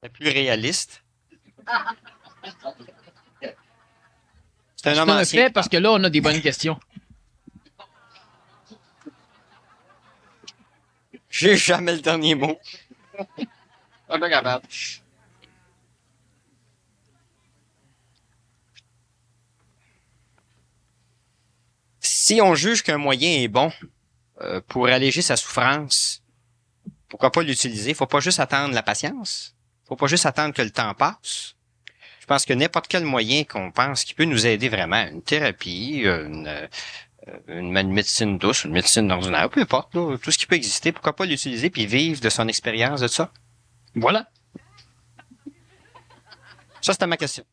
C'est plus réaliste. C'est un C'est homme un ancien. fait parce que là, on a des bonnes questions. J'ai jamais le dernier mot. Pas bien capable. Si on juge qu'un moyen est bon pour alléger sa souffrance, pourquoi pas l'utiliser? Faut pas juste attendre la patience. Faut pas juste attendre que le temps passe. Je pense que n'importe quel moyen qu'on pense qui peut nous aider vraiment, une thérapie, une médecine douce, une médecine ordinaire, peu importe, là, tout ce qui peut exister, pourquoi pas l'utiliser puis vivre de son expérience de ça? Voilà. Ça, c'était ma question.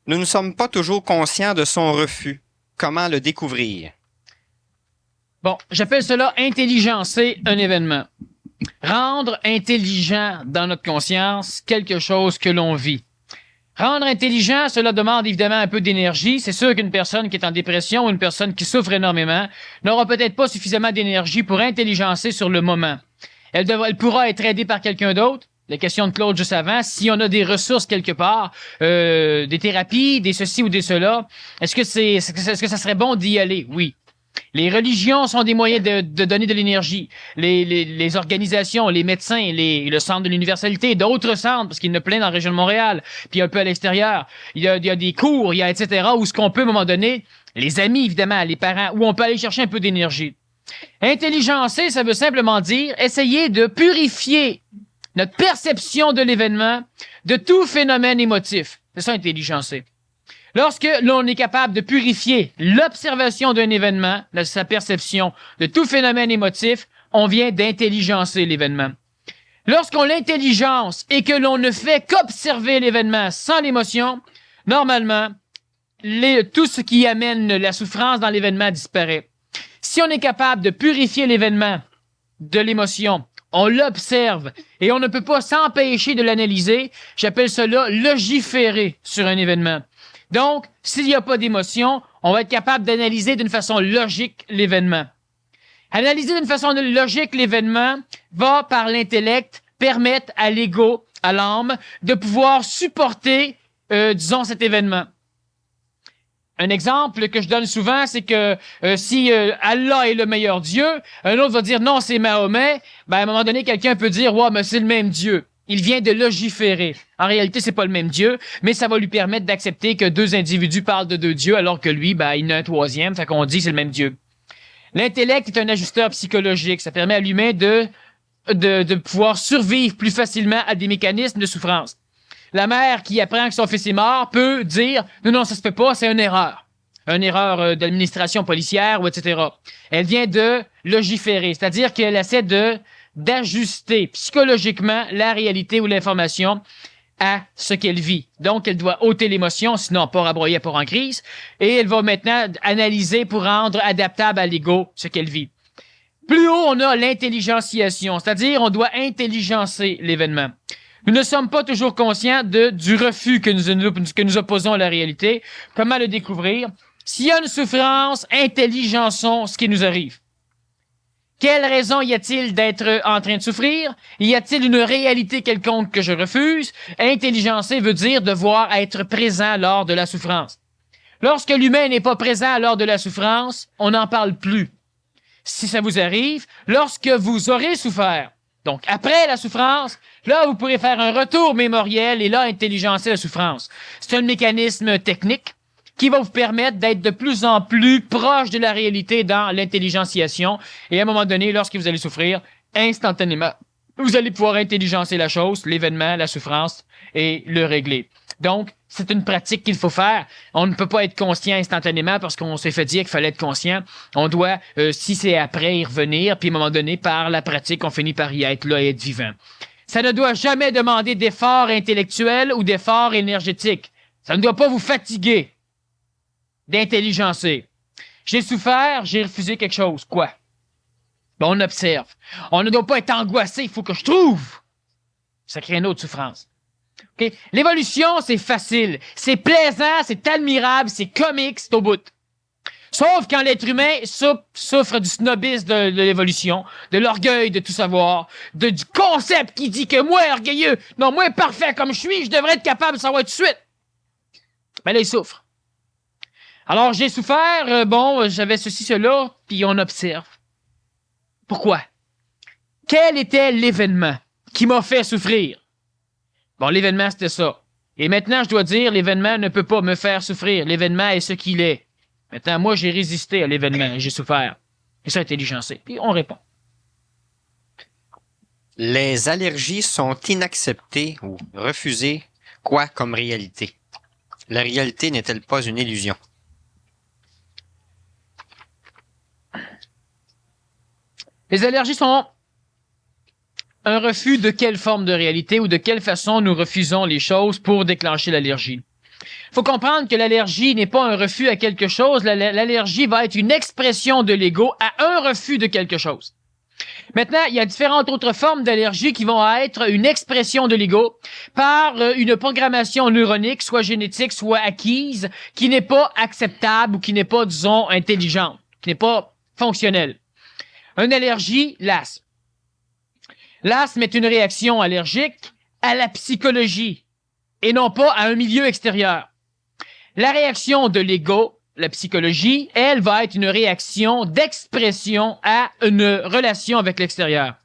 Nous ne sommes pas toujours conscients de son refus. Comment le découvrir? Bon, j'appelle cela intelligencer un événement. Rendre intelligent dans notre conscience quelque chose que l'on vit. Rendre intelligent, cela demande évidemment un peu d'énergie. C'est sûr qu'une personne qui est en dépression ou une personne qui souffre énormément n'aura peut-être pas suffisamment d'énergie pour intelligencer sur le moment. Elle pourra être aidée par quelqu'un d'autre. La question de Claude juste avant, si on a des ressources quelque part, des thérapies, des ceci ou des cela, est-ce que ça serait bon d'y aller? Oui. Les religions sont des moyens de donner de l'énergie. Les organisations, les médecins, le centre de l'universalité, d'autres centres, parce qu'il y en a plein dans la région de Montréal, puis un peu à l'extérieur. Il y a des cours, etc., où ce qu'on peut, à un moment donné, les amis, évidemment, les parents, où on peut aller chercher un peu d'énergie. Intelligencer, ça veut simplement dire essayer de purifier notre perception de l'événement de tout phénomène émotif. C'est ça, intelligencer. Lorsque l'on est capable de purifier l'observation d'un événement, sa perception de tout phénomène émotif, on vient d'intelligencer l'événement. Lorsqu'on l'intelligence et que l'on ne fait qu'observer l'événement sans l'émotion, normalement, tout ce qui amène la souffrance dans l'événement disparaît. Si on est capable de purifier l'événement de l'émotion, on l'observe et on ne peut pas s'empêcher de l'analyser, j'appelle cela logiférer sur un événement. Donc, s'il n'y a pas d'émotion, on va être capable d'analyser d'une façon logique l'événement. Analyser d'une façon logique l'événement va, par l'intellect, permettre à l'ego, à l'âme, de pouvoir supporter, disons, cet événement. Un exemple que je donne souvent, c'est que si Allah est le meilleur Dieu, un autre va dire non, c'est Mahomet, ben à un moment donné, quelqu'un peut dire ouais, mais c'est le même Dieu. Il vient de logiférer. En réalité, c'est pas le même Dieu, mais ça va lui permettre d'accepter que deux individus parlent de deux dieux, alors que lui, ben, il en a un troisième, fait qu'on dit c'est le même Dieu. L'intellect est un ajusteur psychologique. Ça permet à l'humain de pouvoir survivre plus facilement à des mécanismes de souffrance. La mère qui apprend que son fils est mort peut dire non, ça se fait pas, c'est une erreur d'administration policière ou etc. Elle vient de logiférer, c'est-à-dire qu'elle essaie d'ajuster psychologiquement la réalité ou l'information à ce qu'elle vit. Donc, elle doit ôter l'émotion, sinon pas rabroyer, pas en crise, et elle va maintenant analyser pour rendre adaptable à l'ego ce qu'elle vit. Plus haut, on a l'intelligentiation, c'est-à-dire on doit intelligencer l'événement. Nous ne sommes pas toujours conscients du refus que nous opposons à la réalité. Comment le découvrir? S'il y a une souffrance, intelligençons ce qui nous arrive. Quelle raison y a-t-il d'être en train de souffrir? Y a-t-il une réalité quelconque que je refuse? Intelligencer veut dire devoir être présent lors de la souffrance. Lorsque l'humain n'est pas présent lors de la souffrance, on n'en parle plus. Si ça vous arrive, lorsque vous aurez souffert, donc après la souffrance, là, vous pourrez faire un retour mémoriel et là, intelligencer la souffrance. C'est un mécanisme technique qui va vous permettre d'être de plus en plus proche de la réalité dans l'intelligenciation. Et à un moment donné, lorsque vous allez souffrir, instantanément, vous allez pouvoir intelligencer la chose, l'événement, la souffrance et le régler. Donc, c'est une pratique qu'il faut faire. On ne peut pas être conscient instantanément parce qu'on s'est fait dire qu'il fallait être conscient. On doit, si c'est après, y revenir. Puis à un moment donné, par la pratique, on finit par y être là et être vivant. Ça ne doit jamais demander d'efforts intellectuels ou d'efforts énergétiques. Ça ne doit pas vous fatiguer d'intelligencer. J'ai souffert, j'ai refusé quelque chose. Quoi? Ben, on observe. On ne doit pas être angoissé. Il faut que je trouve. Ça crée une autre souffrance. Okay? L'évolution, c'est facile. C'est plaisant, c'est admirable, c'est comique, c'est au bout. Sauf quand l'être humain souffre du snobisme de l'évolution, de l'orgueil de tout savoir, du concept qui dit que moi, orgueilleux, non, moi, parfait comme je suis, je devrais être capable de savoir tout de suite. Ben là, il souffre. Alors, j'ai souffert, j'avais ceci, cela, puis on observe. Pourquoi? Quel était l'événement qui m'a fait souffrir? Bon, l'événement, c'était ça. Et maintenant, je dois dire, l'événement ne peut pas me faire souffrir. L'événement est ce qu'il est. Maintenant, moi, j'ai résisté à l'événement et j'ai souffert. Et ça, intelligencé. Puis on répond. Les allergies sont inacceptées ou refusées, quoi comme réalité? La réalité n'est-elle pas une illusion? Les allergies sont un refus de quelle forme de réalité ou de quelle façon nous refusons les choses pour déclencher l'allergie. Il faut comprendre que l'allergie n'est pas un refus à quelque chose. L'allergie va être une expression de l'ego à un refus de quelque chose. Maintenant, il y a différentes autres formes d'allergie qui vont être une expression de l'ego par une programmation neuronique, soit génétique, soit acquise, qui n'est pas acceptable ou qui n'est pas, disons, intelligente, qui n'est pas fonctionnelle. Une allergie, l'asthme. L'asthme est une réaction allergique à la psychologie et non pas à un milieu extérieur. La réaction de l'ego, la psychologie, elle va être une réaction d'expression à une relation avec l'extérieur.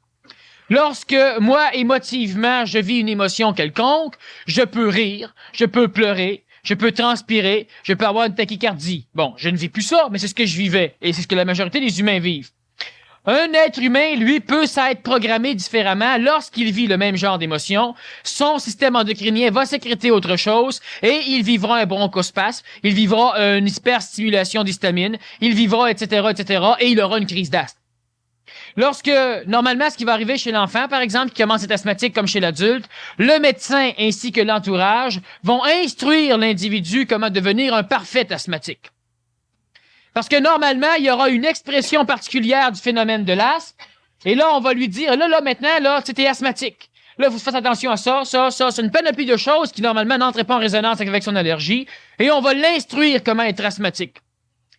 Lorsque moi, émotivement, je vis une émotion quelconque, je peux rire, je peux pleurer, je peux transpirer, je peux avoir une tachycardie. Bon, je ne vis plus ça, mais c'est ce que je vivais et c'est ce que la majorité des humains vivent. Un être humain, lui, peut s'être programmé différemment lorsqu'il vit le même genre d'émotion. Son système endocrinien va sécréter autre chose et il vivra un bronchospasme, il vivra une hyperstimulation d'histamine, il vivra, etc., et il aura une crise d'asthme. Lorsque, normalement, ce qui va arriver chez l'enfant, par exemple, qui commence à être asthmatique comme chez l'adulte, le médecin ainsi que l'entourage vont instruire l'individu comment devenir un parfait asthmatique. Parce que normalement, il y aura une expression particulière du phénomène de l'asthme. Et là, on va lui dire, maintenant, tu es asthmatique. Là, vous faites attention à ça. C'est une panoplie de choses qui, normalement, n'entrent pas en résonance avec son allergie. Et on va l'instruire comment être asthmatique.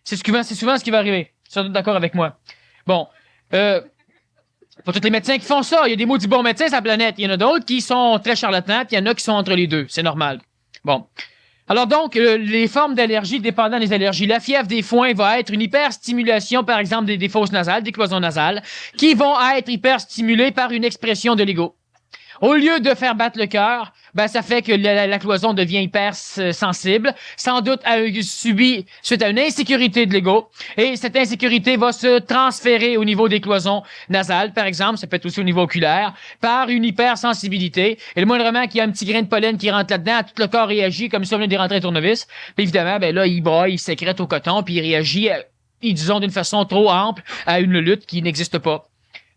C'est souvent ce qui va arriver. Vous êtes d'accord avec moi? Bon. Pour tous les médecins qui font ça, il y a des maudits bons médecins sur la planète. Il y en a d'autres qui sont très charlatans, puis il y en a qui sont entre les deux. C'est normal. Bon. Alors donc, les formes d'allergie dépendant des allergies. La fièvre des foins va être une hyperstimulation, par exemple, des fosses nasales, des cloisons nasales, qui vont être hyperstimulées par une expression de l'ego. Au lieu de faire battre le cœur, ben ça fait que la cloison devient hyper sensible, sans doute subie suite à une insécurité de l'ego, et cette insécurité va se transférer au niveau des cloisons nasales, par exemple, ça peut être aussi au niveau oculaire, par une hypersensibilité, et le moindrement qu'il y a un petit grain de pollen qui rentre là-dedans, tout le corps réagit comme si on venait de rentrer un tournevis, puis évidemment, ben là, il braille, il sécrète au coton, puis il réagit, disons, d'une façon trop ample à une lutte qui n'existe pas.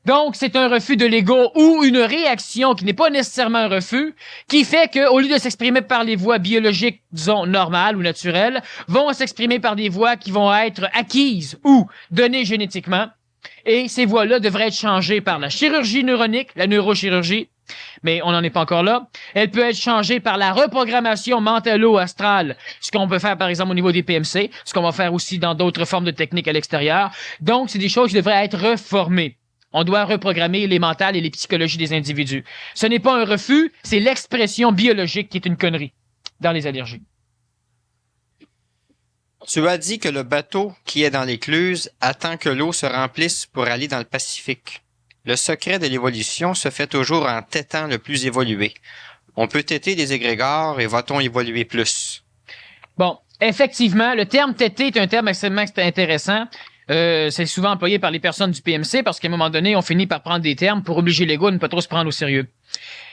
Donc, c'est un refus de l'ego ou une réaction qui n'est pas nécessairement un refus, qui fait qu'au lieu de s'exprimer par les voies biologiques, disons, normales ou naturelles, vont s'exprimer par des voies qui vont être acquises ou données génétiquement. Et ces voies-là devraient être changées par la chirurgie neuronique, la neurochirurgie, mais on n'en est pas encore là. Elle peut être changée par la reprogrammation mentalo-astrale, ce qu'on peut faire par exemple au niveau des PMC, ce qu'on va faire aussi dans d'autres formes de techniques à l'extérieur. Donc, c'est des choses qui devraient être reformées. On doit reprogrammer les mentales et les psychologies des individus. Ce n'est pas un refus, c'est l'expression biologique qui est une connerie dans les allergies. Tu as dit que le bateau qui est dans l'écluse attend que l'eau se remplisse pour aller dans le Pacifique. Le secret de l'évolution se fait toujours en tétant le plus évolué. On peut téter des égrégores et va-t-on évoluer plus? Bon, effectivement, le terme téter est un terme extrêmement intéressant. C'est souvent employé par les personnes du PMC parce qu'à un moment donné, on finit par prendre des termes pour obliger l'ego à ne pas trop se prendre au sérieux.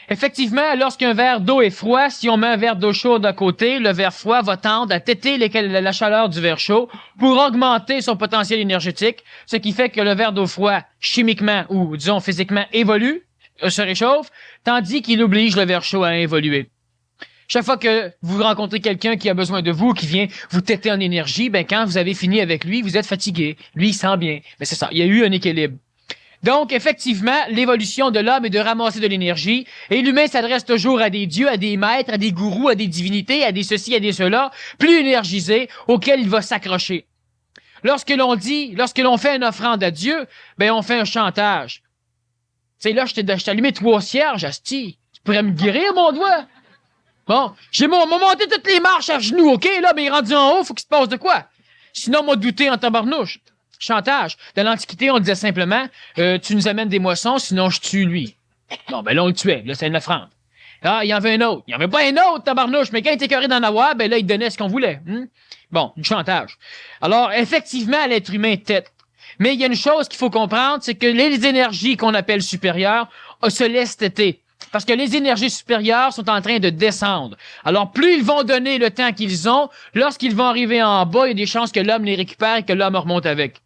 Effectivement, lorsqu'un verre d'eau est froid, si on met un verre d'eau chaude à côté, le verre froid va tendre à téter la chaleur du verre chaud pour augmenter son potentiel énergétique, ce qui fait que le verre d'eau froid, chimiquement ou disons physiquement, évolue, se réchauffe, tandis qu'il oblige le verre chaud à évoluer. Chaque fois que vous rencontrez quelqu'un qui a besoin de vous, qui vient vous téter en énergie, ben quand vous avez fini avec lui, vous êtes fatigué. Lui, il sent bien. Mais c'est ça, il y a eu un équilibre. Donc, effectivement, l'évolution de l'homme est de ramasser de l'énergie, et l'humain s'adresse toujours à des dieux, à des maîtres, à des gourous, à des divinités, à des ceci, à des cela, plus énergisés, auxquels il va s'accrocher. Lorsque l'on fait une offrande à Dieu, ben on fait un chantage. Tu sais, là, je t'ai allumé 3 cierges, asti. Tu pourrais me guérir, mon doigt? Bon, j'ai monté toutes les marches à genoux, OK? Là, mais il est rendu en haut, faut qu'il se passe de quoi? Sinon, m'a douté en tabarnouche. Chantage. Dans l'Antiquité, on disait simplement, tu nous amènes des moissons, sinon je tue lui. Bon, ben là, on le tuait. Là, c'est une offrande. Ah, il y en avait un autre. Il n'y en avait pas un autre, tabarnouche, mais quand il était carré d'en avoir, ben là, il donnait ce qu'on voulait. Bon, du chantage. Alors, effectivement, l'être humain tête. Mais il y a une chose qu'il faut comprendre, c'est que les énergies qu'on appelle supérieures se laissent têter. Parce que les énergies supérieures sont en train de descendre. Alors, plus ils vont donner le temps qu'ils ont, lorsqu'ils vont arriver en bas, il y a des chances que l'homme les récupère et que l'homme remonte avec.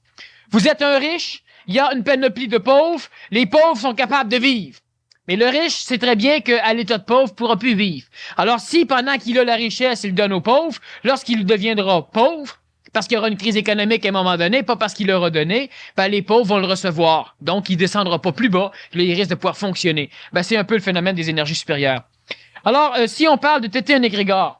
Vous êtes un riche, il y a une panoplie de pauvres, les pauvres sont capables de vivre. Mais le riche sait très bien qu'à l'état de pauvre, pourra plus vivre. Alors, si pendant qu'il a la richesse, il donne aux pauvres, lorsqu'il deviendra pauvre, parce qu'il y aura une crise économique à un moment donné, pas parce qu'il l'aura donné, ben les pauvres vont le recevoir. Donc, il descendra pas plus bas, il risque de pouvoir fonctionner. Ben, c'est un peu le phénomène des énergies supérieures. Alors, si on parle de téter un égrégore,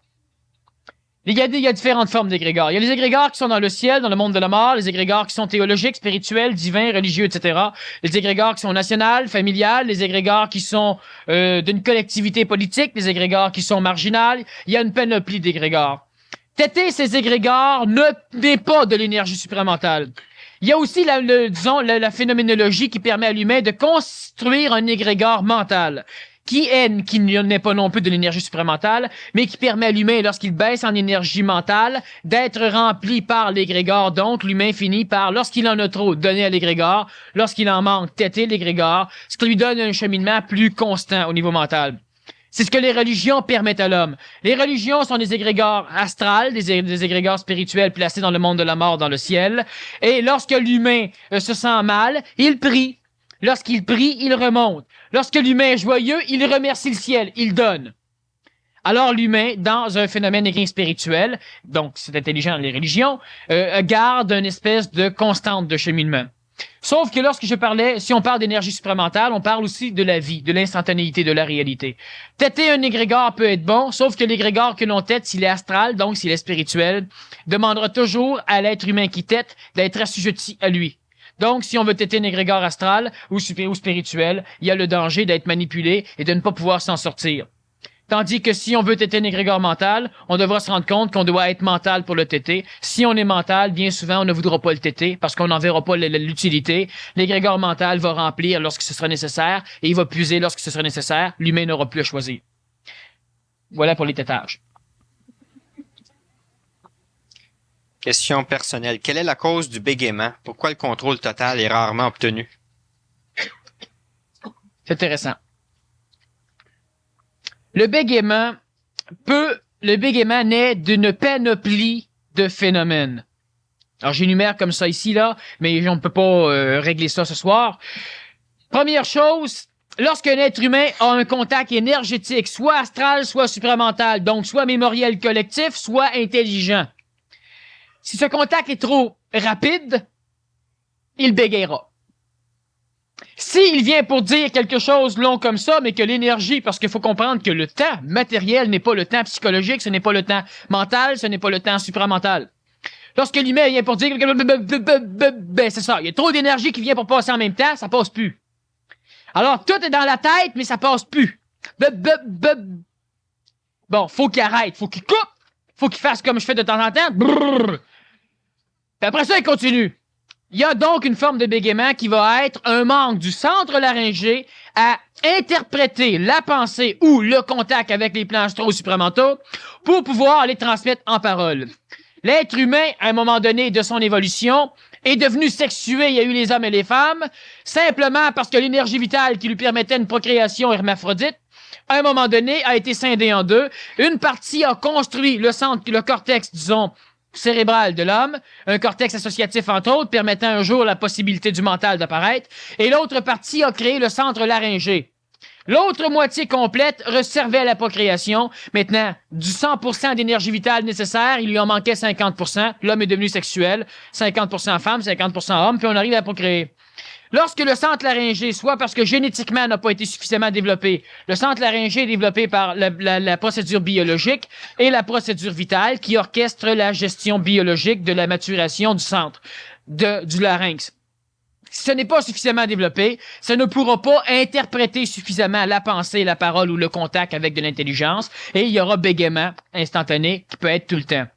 il y a différentes formes d'égrégores. Il y a les égrégores qui sont dans le ciel, dans le monde de la mort, les égrégores qui sont théologiques, spirituels, divins, religieux, etc. Les égrégores qui sont nationales, familiales, les égrégores qui sont d'une collectivité politique, les égrégores qui sont marginales. Il y a une panoplie d'égrégores. Téter ces égrégores n'est pas de l'énergie supramentale. Il y a aussi la phénoménologie qui permet à l'humain de construire un égrégore mental qui n'est pas non plus de l'énergie supramentale, mais qui permet à l'humain, lorsqu'il baisse en énergie mentale, d'être rempli par l'égrégore. Donc, l'humain finit par, lorsqu'il en a trop, donner à l'égrégore, lorsqu'il en manque, téter l'égrégore, ce qui lui donne un cheminement plus constant au niveau mental. C'est ce que les religions permettent à l'homme. Les religions sont des égrégores astrales, des égrégores spirituels placés dans le monde de la mort, dans le ciel. Et lorsque l'humain se sent mal, il prie. Lorsqu'il prie, il remonte. Lorsque l'humain est joyeux, il remercie le ciel, il donne. Alors l'humain, dans un phénomène spirituel, donc c'est intelligent dans les religions, garde une espèce de constante de cheminement. Sauf que si on parle d'énergie supramentale, on parle aussi de la vie, de l'instantanéité, de la réalité. Téter un égrégore peut être bon, sauf que l'égrégore que l'on tète, s'il est astral, donc s'il est spirituel, demandera toujours à l'être humain qui tète d'être assujetti à lui. Donc, si on veut téter un égrégore astral ou spirituel, il y a le danger d'être manipulé et de ne pas pouvoir s'en sortir. Tandis que si on veut téter un égrégore mental, on devra se rendre compte qu'on doit être mental pour le téter. Si on est mental, bien souvent, on ne voudra pas le téter parce qu'on n'en verra pas l'utilité. L'égrégore mental va remplir lorsque ce sera nécessaire et il va puiser lorsque ce sera nécessaire. L'humain n'aura plus à choisir. Voilà pour les tétages. Question personnelle. Quelle est la cause du bégaiement? Pourquoi le contrôle total est rarement obtenu? C'est intéressant. Le bégaiement naît d'une panoplie de phénomènes. Alors, j'énumère comme ça ici, là, mais on ne peut pas régler ça ce soir. Première chose, lorsqu'un être humain a un contact énergétique, soit astral, soit supramental, donc soit mémoriel collectif, soit intelligent. Si ce contact est trop rapide, il bégayera. S'il vient pour dire quelque chose long comme ça, mais que l'énergie, parce qu'il faut comprendre que le temps matériel n'est pas le temps psychologique, ce n'est pas le temps mental, ce n'est pas le temps supramental. Lorsque l'humain vient pour dire, ben c'est ça, il y a trop d'énergie qui vient pour passer en même temps, ça passe plus. Alors, tout est dans la tête, mais ça passe plus. Bon, faut qu'il arrête, faut qu'il coupe, faut qu'il fasse comme je fais de temps en temps. Puis après ça, il continue. Il y a donc une forme de bégaiement qui va être un manque du centre laryngé à interpréter la pensée ou le contact avec les plans astro-supramentaux pour pouvoir les transmettre en parole. L'être humain, à un moment donné de son évolution, est devenu sexué, il y a eu les hommes et les femmes, simplement parce que l'énergie vitale qui lui permettait une procréation hermaphrodite, à un moment donné, a été scindée en deux. Une partie a construit le cortex, disons, cérébral de l'homme, un cortex associatif entre autres, permettant un jour la possibilité du mental d'apparaître, et l'autre partie a créé le centre laryngé. L'autre moitié complète servait à la procréation. Maintenant, du 100% d'énergie vitale nécessaire, il lui en manquait 50%. L'homme est devenu sexuel, 50% femme, 50% homme, puis on arrive à procréer. Lorsque le centre laryngé, soit parce que génétiquement n'a pas été suffisamment développé, le centre laryngé est développé par la procédure biologique et la procédure vitale qui orchestre la gestion biologique de la maturation du centre, du larynx. Si ce n'est pas suffisamment développé, ça ne pourra pas interpréter suffisamment la pensée, la parole ou le contact avec de l'intelligence et il y aura bégaiement instantané qui peut être tout le temps.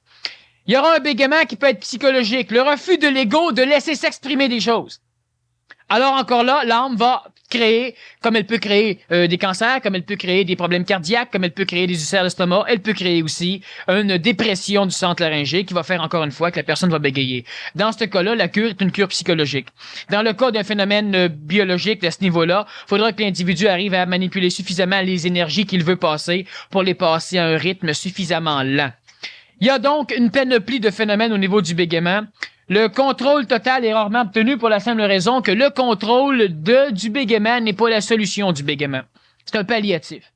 Il y aura un bégaiement qui peut être psychologique, le refus de l'ego de laisser s'exprimer des choses. Alors encore là, l'âme va créer, comme elle peut créer des cancers, comme elle peut créer des problèmes cardiaques, comme elle peut créer des ulcères d'estomac, elle peut créer aussi une dépression du centre laryngé qui va faire encore une fois que la personne va bégayer. Dans ce cas-là, la cure est une cure psychologique. Dans le cas d'un phénomène biologique à ce niveau-là, il faudra que l'individu arrive à manipuler suffisamment les énergies qu'il veut passer pour les passer à un rythme suffisamment lent. Il y a donc une panoplie de phénomènes au niveau du bégaiement. Le contrôle total est rarement obtenu pour la simple raison que le contrôle du bégaiement n'est pas la solution du bégaiement. C'est un palliatif.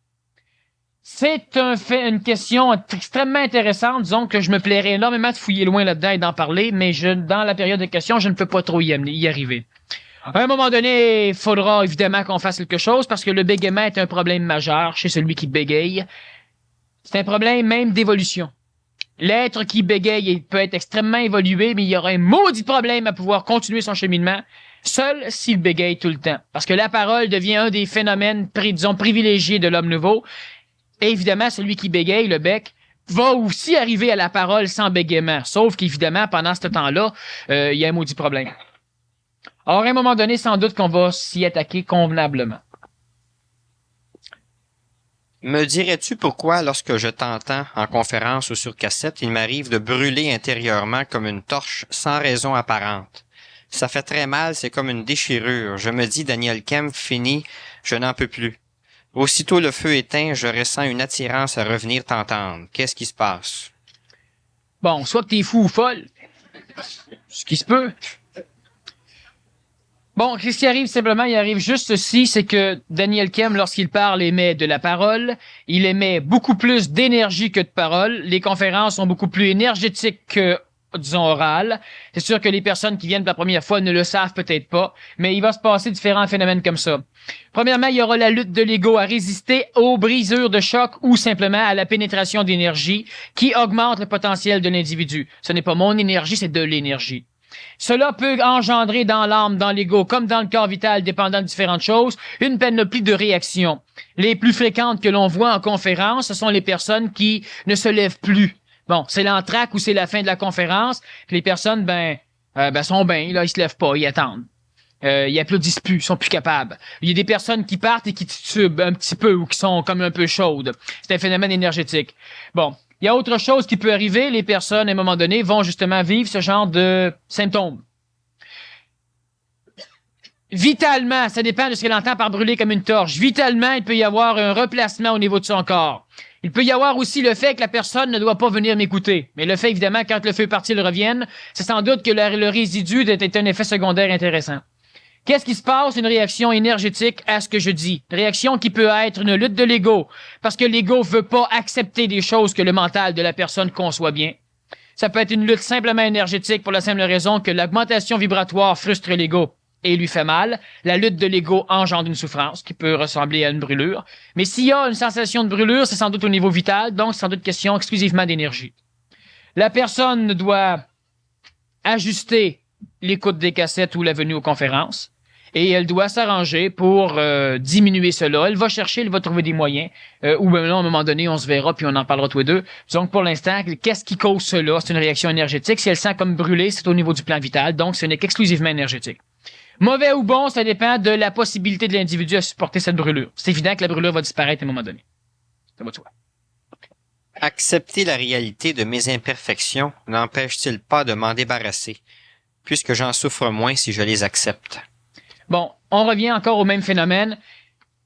C'est une question extrêmement intéressante, disons que je me plairais énormément de fouiller loin là-dedans et d'en parler, mais dans la période de questions, je ne peux pas trop y arriver. À un moment donné, il faudra évidemment qu'on fasse quelque chose parce que le bégaiement est un problème majeur chez celui qui bégaye. C'est un problème même d'évolution. L'être qui bégaye peut être extrêmement évolué, mais il y aura un maudit problème à pouvoir continuer son cheminement seul s'il bégaye tout le temps. Parce que la parole devient un des phénomènes, disons, privilégiés de l'homme nouveau. Et évidemment, celui qui bégaye, le bec, va aussi arriver à la parole sans bégaiement. Sauf qu'évidemment, pendant ce temps-là, il y a un maudit problème. Alors, à un moment donné, sans doute qu'on va s'y attaquer convenablement. Me dirais-tu pourquoi, lorsque je t'entends en conférence ou sur cassette, il m'arrive de brûler intérieurement comme une torche sans raison apparente? Ça fait très mal, c'est comme une déchirure. Je me dis, Daniel Kemp, fini, je n'en peux plus. Aussitôt le feu éteint, je ressens une attirance à revenir t'entendre. Qu'est-ce qui se passe? Bon, soit que t'es fou ou folle. Ce qui se peut. Bon, qu'est-ce qui arrive simplement? Il arrive juste ceci, c'est que Daniel Kemp, lorsqu'il parle, émet de la parole. Il émet beaucoup plus d'énergie que de parole. Les conférences sont beaucoup plus énergétiques que, disons, orales. C'est sûr que les personnes qui viennent pour la première fois ne le savent peut-être pas, mais il va se passer différents phénomènes comme ça. Premièrement, il y aura la lutte de l'ego à résister aux brisures de choc ou simplement à la pénétration d'énergie qui augmente le potentiel de l'individu. Ce n'est pas mon énergie, c'est de l'énergie. Cela peut engendrer dans l'âme, dans l'ego, comme dans le corps vital, dépendant de différentes choses, une panoplie de réactions. Les plus fréquentes que l'on voit en conférence, ce sont les personnes qui ne se lèvent plus. Bon, c'est l'entracte ou c'est la fin de la conférence, puis les personnes, sont bien, là, ils se lèvent pas, ils attendent. Ils applaudissent plus, ils sont plus capables. Il y a des personnes qui partent et qui titubent un petit peu ou qui sont comme un peu chaudes. C'est un phénomène énergétique. Bon. Il y a autre chose qui peut arriver. Les personnes, à un moment donné, vont justement vivre ce genre de symptômes. Vitalement, ça dépend de ce qu'elle entend par brûler comme une torche. Vitalement, il peut y avoir un replacement au niveau de son corps. Il peut y avoir aussi le fait que la personne ne doit pas venir m'écouter. Mais le fait, évidemment, quand le feu est parti, il revienne, c'est sans doute que le résidu est un effet secondaire intéressant. Qu'est-ce qui se passe? Une réaction énergétique à ce que je dis. Une réaction qui peut être une lutte de l'ego, parce que l'ego veut pas accepter des choses que le mental de la personne conçoit bien. Ça peut être une lutte simplement énergétique pour la simple raison que l'augmentation vibratoire frustre l'ego et lui fait mal. La lutte de l'ego engendre une souffrance qui peut ressembler à une brûlure. Mais s'il y a une sensation de brûlure, c'est sans doute au niveau vital, donc c'est sans doute question exclusivement d'énergie. La personne doit ajuster l'écoute des cassettes ou la venue aux conférences. Et elle doit s'arranger pour diminuer cela. Elle va chercher, elle va trouver des moyens. Ou bien là, à un moment donné, on se verra puis on en parlera tous les deux. Donc, pour l'instant, qu'est-ce qui cause cela? C'est une réaction énergétique. Si elle sent comme brûlée, c'est au niveau du plan vital. Donc, ce n'est qu'exclusivement énergétique. Mauvais ou bon, ça dépend de la possibilité de l'individu à supporter cette brûlure. C'est évident que la brûlure va disparaître à un moment donné. Ça va de soi. Accepter la réalité de mes imperfections n'empêche-t-il pas de m'en débarrasser, puisque j'en souffre moins si je les accepte? Bon, on revient encore au même phénomène.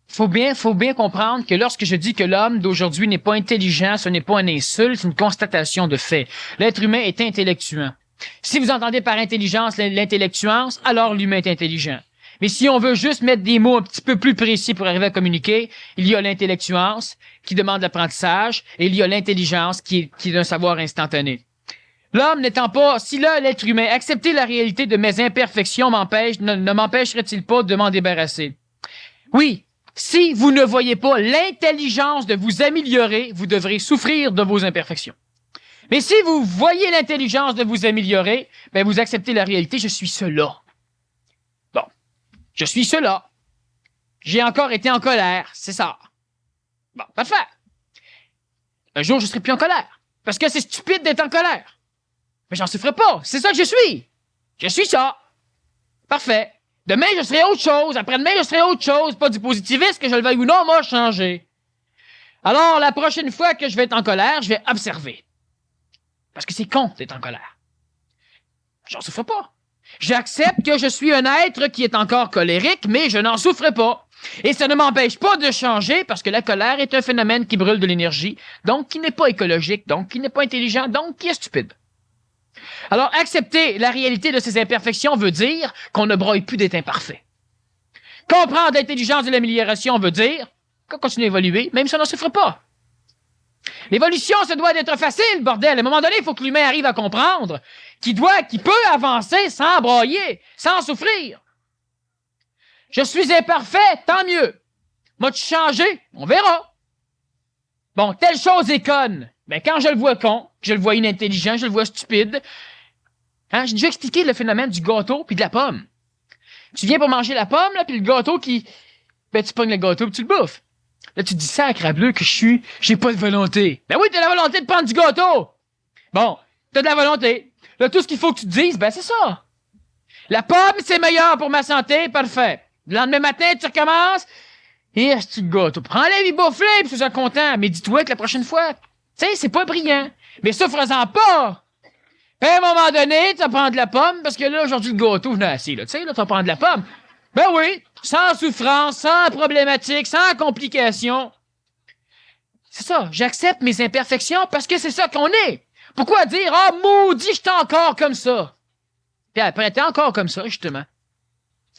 Faut bien comprendre que lorsque je dis que l'homme d'aujourd'hui n'est pas intelligent, ce n'est pas une insulte, c'est une constatation de fait. L'être humain est intellectuant. Si vous entendez par intelligence l'intellectuance, alors l'humain est intelligent. Mais si on veut juste mettre des mots un petit peu plus précis pour arriver à communiquer, il y a l'intellectuance qui demande l'apprentissage et il y a l'intelligence qui est un savoir instantané. L'homme n'étant pas, si là, l'être humain, accepter la réalité de mes imperfections ne m'empêcherait-il pas de m'en débarrasser? Oui, si vous ne voyez pas l'intelligence de vous améliorer, vous devrez souffrir de vos imperfections. Mais si vous voyez l'intelligence de vous améliorer, ben vous acceptez la réalité, je suis cela. Bon, je suis cela. J'ai encore été en colère, c'est ça. Bon, parfait. Un jour, je serai plus en colère, parce que c'est stupide d'être en colère. Mais j'en souffre pas. C'est ça que je suis. Je suis ça. Parfait. Demain, je serai autre chose. Après-demain, je serai autre chose. Pas du positivisme, que je le veuille ou non, moi, changer. Alors, la prochaine fois que je vais être en colère, je vais observer. Parce que c'est con d'être en colère. J'en souffre pas. J'accepte que je suis un être qui est encore colérique, mais je n'en souffre pas. Et ça ne m'empêche pas de changer parce que la colère est un phénomène qui brûle de l'énergie, donc qui n'est pas écologique, donc qui n'est pas intelligent, donc qui est stupide. Alors, accepter la réalité de ces imperfections veut dire qu'on ne broye plus d'être imparfait. Comprendre l'intelligence de l'amélioration veut dire qu'on continue à évoluer, même si on n'en souffre pas. L'évolution, ça doit être facile, bordel. À un moment donné, il faut que l'humain arrive à comprendre qu'il peut avancer sans broyer, sans souffrir. Je suis imparfait, tant mieux. M'as-tu changé? On verra. Bon, telle chose est conne. Ben, quand je le vois con, je le vois inintelligent, je le vois stupide. Hein, j'ai déjà expliqué le phénomène du gâteau puis de la pomme. Tu viens pour manger la pomme, là, puis le gâteau qui... Ben, tu pognes le gâteau puis tu le bouffes. Là, tu te dis, sacre bleu que j'ai pas de volonté. Ben oui, t'as la volonté de prendre du gâteau. Bon, t'as de la volonté. Là, tout ce qu'il faut que tu te dises, ben c'est ça. La pomme, c'est meilleur pour ma santé, parfait. Le lendemain matin, tu recommences, et c'est le gâteau. Prends-le, il bouffe-le, puis tu sois content. Mais dis-toi que la prochaine fois, tu sais, c'est pas brillant. Mais souffre-en pas. Puis à un moment donné, tu vas prendre de la pomme, parce que là, aujourd'hui, le gâteau venait assez, là. Tu sais, là, tu vas prendre de la pomme. Ben oui, sans souffrance, sans problématique, sans complications. C'est ça, j'accepte mes imperfections parce que c'est ça qu'on est. Pourquoi dire, ah, maudit, j'étais encore comme ça? Puis après, t'es encore comme ça, justement.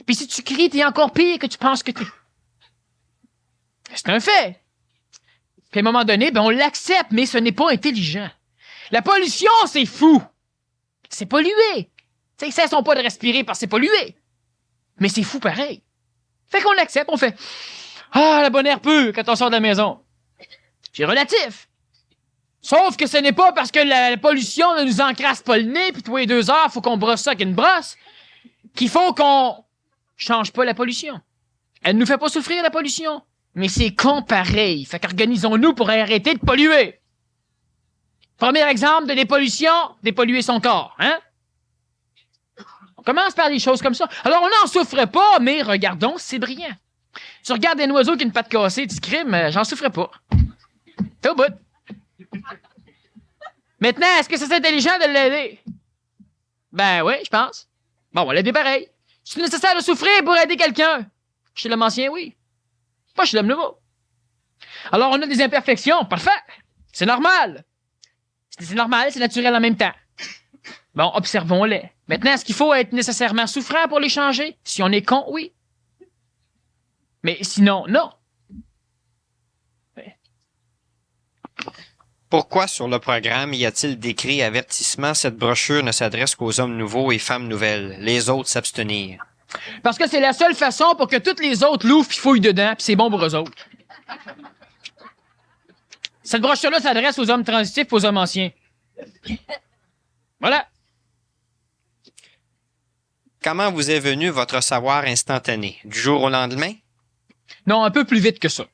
Puis si tu cries, t'es encore pire que tu penses que t'es. C'est un fait. Puis à un moment donné, ben on l'accepte, mais ce n'est pas intelligent. La pollution, c'est fou. C'est pollué. Tu sais, ils cessent pas de respirer parce que c'est pollué. Mais c'est fou pareil. Fait qu'on l'accepte, on fait « Ah, la bonne air pure quand on sort de la maison. » C'est relatif. Sauf que ce n'est pas parce que la pollution ne nous encrasse pas le nez, puis tous les 2 heures, faut qu'on brosse ça avec une brosse, qu'il faut qu'on change pas la pollution. Elle nous fait pas souffrir, la pollution. Mais c'est con pareil. Fait qu'organisons-nous pour arrêter de polluer. Premier exemple de dépollution, dépolluer son corps, hein? On commence par des choses comme ça. Alors, on n'en souffre pas, mais regardons, c'est brillant. Tu regardes un oiseau qui a une patte cassée, tu crime, j'en souffre pas. T'es au bout. Maintenant, est-ce que c'est intelligent de l'aider? Ben oui, je pense. Bon, on va l'aider pareil. C'est nécessaire de souffrir pour aider quelqu'un. Chez l'homme ancien, oui. Pas chez l'homme nouveau. Alors, on a des imperfections, parfait. C'est normal. C'est normal, c'est naturel en même temps. Bon, observons-les. Maintenant, est-ce qu'il faut être nécessairement souffrant pour les changer? Si on est con, oui. Mais sinon, non. Pourquoi sur le programme y a-t-il décrit avertissement, cette brochure ne s'adresse qu'aux hommes nouveaux et femmes nouvelles, les autres s'abstenir? Parce que c'est la seule façon pour que toutes les autres louent puis fouillent dedans, puis c'est bon pour eux autres. Cette brochure-là s'adresse aux hommes transitifs et aux hommes anciens. Voilà. Comment vous est venu votre savoir instantané? Du jour au lendemain? Non, un peu plus vite que ça.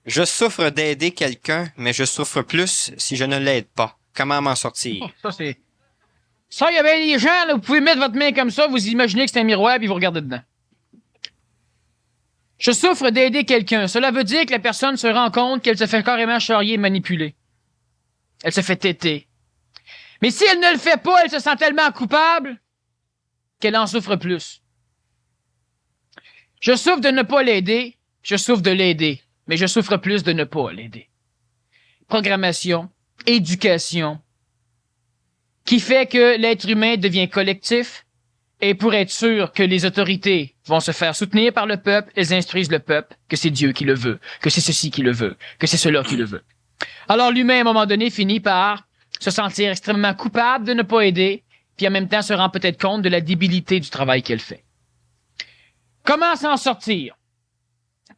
Je souffre d'aider quelqu'un, mais je souffre plus si je ne l'aide pas. Comment m'en sortir? Ça, c'est... Ça, il y avait des gens, là, vous pouvez mettre votre main comme ça, vous imaginez que c'est un miroir, puis vous regardez dedans. Je souffre d'aider quelqu'un. Cela veut dire que la personne se rend compte qu'elle se fait carrément charrier et manipuler. Elle se fait têter. Mais si elle ne le fait pas, elle se sent tellement coupable qu'elle en souffre plus. Je souffre de ne pas l'aider, je souffre de l'aider, mais je souffre plus de ne pas l'aider. Programmation, éducation, qui fait que l'être humain devient collectif Et pour être sûr que les autorités vont se faire soutenir par le peuple, elles instruisent le peuple que c'est Dieu qui le veut, que c'est ceci qui le veut, que c'est cela qui le veut. Alors l'humain, à un moment donné, finit par se sentir extrêmement coupable de ne pas aider, puis en même temps se rend peut-être compte de la débilité du travail qu'elle fait. Comment s'en sortir?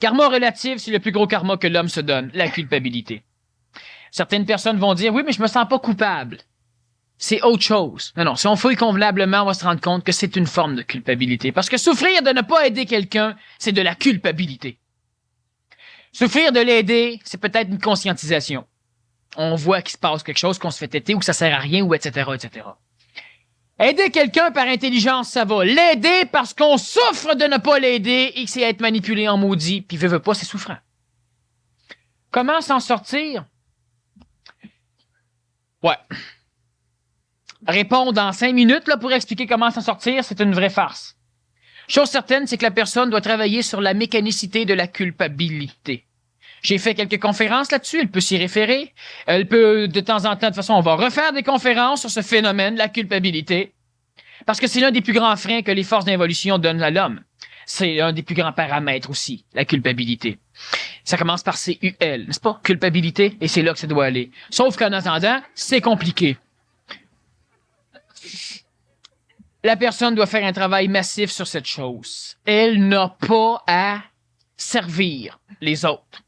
Karma relatif, c'est le plus gros karma que l'homme se donne, la culpabilité. Certaines personnes vont dire, oui, mais je me sens pas coupable. C'est autre chose. Non, si on fouille convenablement, on va se rendre compte que c'est une forme de culpabilité. Parce que souffrir de ne pas aider quelqu'un, c'est de la culpabilité. Souffrir de l'aider, c'est peut-être une conscientisation. On voit qu'il se passe quelque chose, qu'on se fait têter ou que ça sert à rien, ou etc., etc. Aider quelqu'un par intelligence, ça va. L'aider parce qu'on souffre de ne pas l'aider et que c'est être manipulé en maudit, puis veut pas, c'est souffrant. Comment s'en sortir? Ouais. Répondre en 5 minutes là, pour expliquer comment s'en sortir, c'est une vraie farce. Chose certaine, c'est que la personne doit travailler sur la mécanicité de la culpabilité. J'ai fait quelques conférences là-dessus, elle peut s'y référer. Elle peut, de temps en temps, de toute façon, on va refaire des conférences sur ce phénomène, la culpabilité. Parce que c'est l'un des plus grands freins que les forces d'involution donnent à l'homme. C'est un des plus grands paramètres aussi, la culpabilité. Ça commence par CUL, n'est-ce pas? Culpabilité, et c'est là que ça doit aller. Sauf qu'en attendant, c'est compliqué. La personne doit faire un travail massif sur cette chose. Elle n'a pas à servir les autres.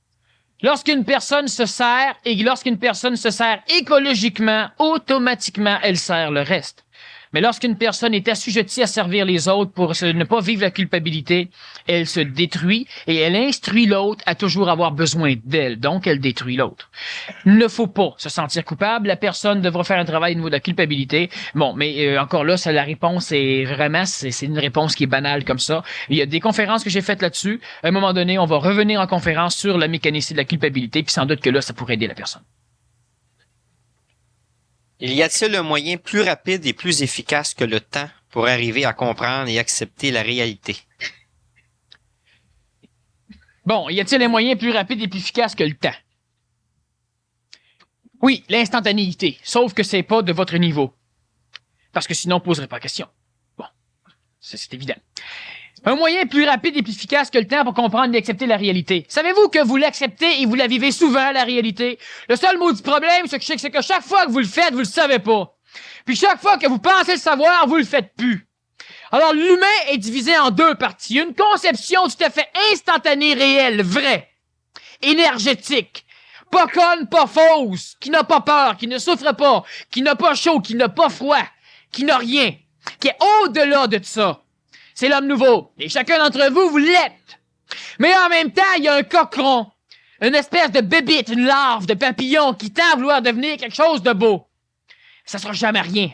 Lorsqu'une personne se sert, et lorsqu'une personne se sert écologiquement, automatiquement, elle sert le reste. Mais lorsqu'une personne est assujettie à servir les autres pour ne pas vivre la culpabilité, elle se détruit et elle instruit l'autre à toujours avoir besoin d'elle. Donc, elle détruit l'autre. Il ne faut pas se sentir coupable. La personne devra faire un travail au niveau de la culpabilité. Bon, mais encore là, la réponse est vraiment, c'est une réponse qui est banale comme ça. Il y a des conférences que j'ai faites là-dessus. À un moment donné, on va revenir en conférence sur la mécanicité de la culpabilité, puis sans doute que là, ça pourrait aider la personne. Il y a-t-il un moyen plus rapide et plus efficace que le temps pour arriver à comprendre et accepter la réalité? Bon, y a-t-il un moyen plus rapide et plus efficace que le temps? Oui, l'instantanéité, sauf que c'est pas de votre niveau. Parce que sinon, on poserait pas la question. Bon, c'est évident. Un moyen plus rapide et plus efficace que le temps pour comprendre et accepter la réalité. Savez-vous que vous l'acceptez et vous la vivez souvent, la réalité? Le seul maudit problème, c'est que chaque fois que vous le faites, vous le savez pas. Puis chaque fois que vous pensez le savoir, vous le faites plus. Alors, l'humain est divisé en deux parties. Une conception tout à fait instantanée, réelle, vraie, énergétique, pas conne, pas fausse, qui n'a pas peur, qui ne souffre pas, qui n'a pas chaud, qui n'a pas froid, qui n'a rien, qui est au-delà de ça. C'est l'homme nouveau. Et chacun d'entre vous, vous l'êtes. Mais en même temps, il y a un coqueron. Une espèce de bébite, une larve de papillon qui tend à vouloir devenir quelque chose de beau. Ça sera jamais rien.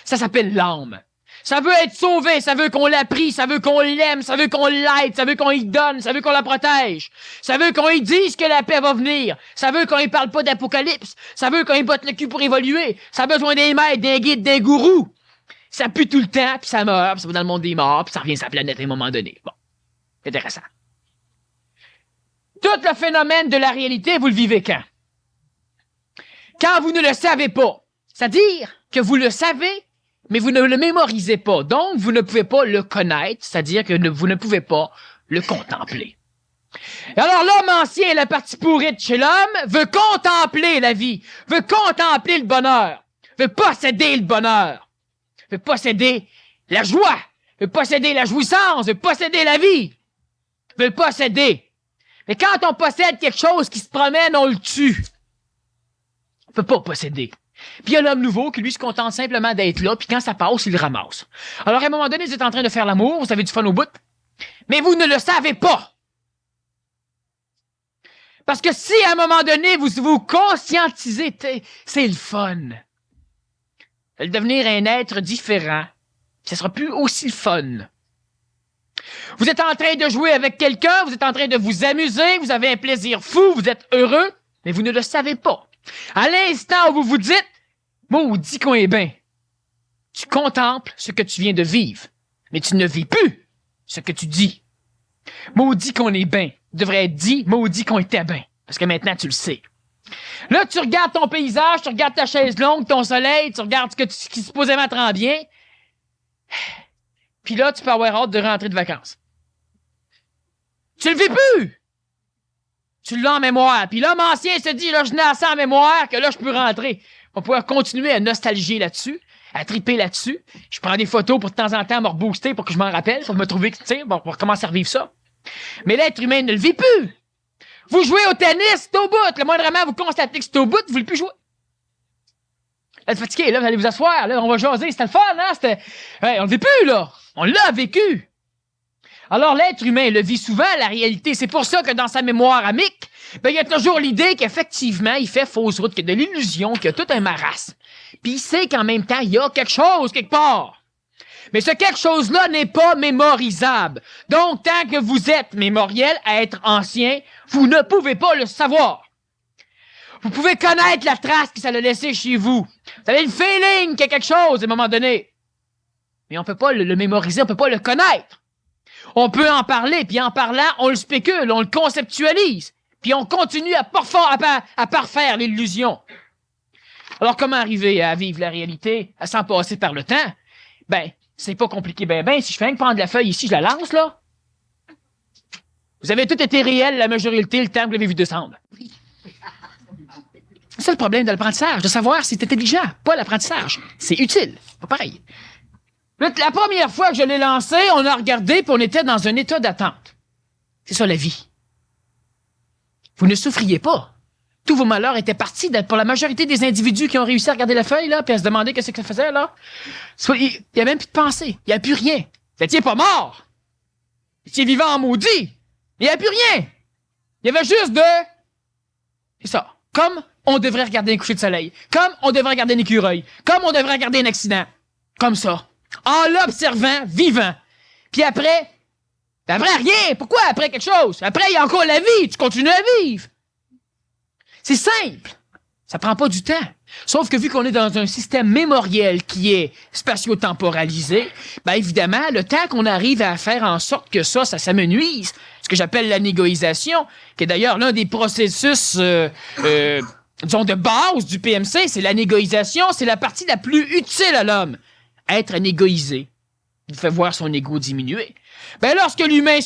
Ça s'appelle l'âme. Ça veut être sauvé, ça veut qu'on l'apprie, ça veut qu'on l'aime, ça veut qu'on l'aide, ça veut qu'on y donne, ça veut qu'on la protège. Ça veut qu'on y dise que la paix va venir. Ça veut qu'on y parle pas d'apocalypse. Ça veut qu'on y botte le cul pour évoluer. Ça a besoin d'un maître, d'un guide, d'un gourou. Ça pue tout le temps, puis ça meurt, puis ça va dans le monde des morts, puis ça revient sur la planète à un moment donné. Bon, c'est intéressant. Tout le phénomène de la réalité, vous le vivez quand? Quand vous ne le savez pas. C'est-à-dire que vous le savez, mais vous ne le mémorisez pas. Donc, vous ne pouvez pas le connaître, c'est-à-dire que vous ne pouvez pas le contempler. Et alors, l'homme ancien, la partie pourrite chez l'homme, veut contempler la vie, veut contempler le bonheur, veut posséder le bonheur. Veut posséder la joie, veut posséder la jouissance, veut posséder la vie, veut posséder. Mais quand on possède quelque chose qui se promène, on le tue. On peut pas posséder. Puis il y a l'homme nouveau qui, lui, se contente simplement d'être là, puis quand ça passe, il le ramasse. Alors, à un moment donné, vous êtes en train de faire l'amour, vous avez du fun au bout, mais vous ne le savez pas. Parce que si, à un moment donné, vous vous conscientisez, c'est le fun. De devenir un être différent, ça sera plus aussi fun. Vous êtes en train de jouer avec quelqu'un, vous êtes en train de vous amuser, vous avez un plaisir fou, vous êtes heureux, mais vous ne le savez pas. À l'instant où vous vous dites, maudit qu'on est bien, tu contemples ce que tu viens de vivre, mais tu ne vis plus ce que tu dis. Maudit qu'on est bien, devrait être dit, maudit qu'on était bien, parce que maintenant tu le sais. Là, tu regardes ton paysage, tu regardes ta chaise longue, ton soleil, tu regardes ce qui supposément te rend bien. puis là, tu peux avoir hâte de rentrer de vacances. Tu le vis plus! Tu l'as en mémoire. Puis l'homme ancien se dit, là, je n'ai assez en mémoire que là, je peux rentrer. On va pouvoir continuer à nostalgier là-dessus, à triper là-dessus. Je prends des photos pour de temps en temps me rebooster pour que je m'en rappelle, pour me trouver, tu sais, bon, pour commencer à revivre ça. Mais l'être humain ne le vit plus. Vous jouez au tennis, c'est au bout. Le moindrement, vous constatez que c'est au bout, vous ne voulez plus jouer. Là, vous êtes fatigué, là, vous allez vous asseoir, là, on va jaser. C'était le fun, hein? Ouais, on le vit plus, là. On l'a vécu. Alors, l'être humain le vit souvent, la réalité. C'est pour ça que dans sa mémoire amique, ben, il y a toujours l'idée qu'effectivement, il fait fausse route, qu'il y a de l'illusion, qu'il y a tout un marasme. Puis il sait qu'en même temps, il y a quelque chose quelque part. Mais ce quelque chose-là n'est pas mémorisable. Donc, tant que vous êtes mémoriel à être ancien, vous ne pouvez pas le savoir. Vous pouvez connaître la trace que ça l'a laissé chez vous. Vous avez le feeling qu'il y a quelque chose à un moment donné. Mais on peut pas le mémoriser, on peut pas le connaître. On peut en parler, puis en parlant, on le spécule, on le conceptualise, puis on continue à parfaire l'illusion. Alors, comment arriver à vivre la réalité sans passer par le temps? Ben, c'est pas compliqué, si je fais que prendre la feuille ici, je la lance, là. Vous avez tout été réel, la majorité, le temps que vous l'avez vu descendre. C'est ça le problème de l'apprentissage, de savoir si c'est intelligent, pas l'apprentissage. C'est utile, pas pareil. La première fois que je l'ai lancé, on a regardé puis on était dans un état d'attente. C'est ça la vie. Vous ne souffriez pas. Tous vos malheurs étaient partis pour la majorité des individus qui ont réussi à regarder la feuille, là, puis à se demander qu'est-ce que ça faisait, là. Il y a même plus de pensée. Il n'y a plus rien. Vous n'étiez pas mort. Vous étiez vivant en maudit. Il n'y avait plus rien. Il y avait juste c'est ça. Comme on devrait regarder un coucher de soleil. Comme on devrait regarder un écureuil. Comme on devrait regarder un accident. Comme ça. En l'observant, vivant. Puis après rien. Pourquoi après quelque chose? Après, il y a encore la vie. Tu continues à vivre. C'est simple. Ça prend pas du temps. Sauf que vu qu'on est dans un système mémoriel qui est spatio-temporalisé, ben évidemment, le temps qu'on arrive à faire en sorte que ça s'amenuise, ce que j'appelle l'anégoïsation, qui est d'ailleurs l'un des processus, disons, de base du PMC, c'est l'anégoïsation, c'est la partie la plus utile à l'homme. Être anégoïsé vous fait voir son ego diminuer. Ben, lorsque l'humain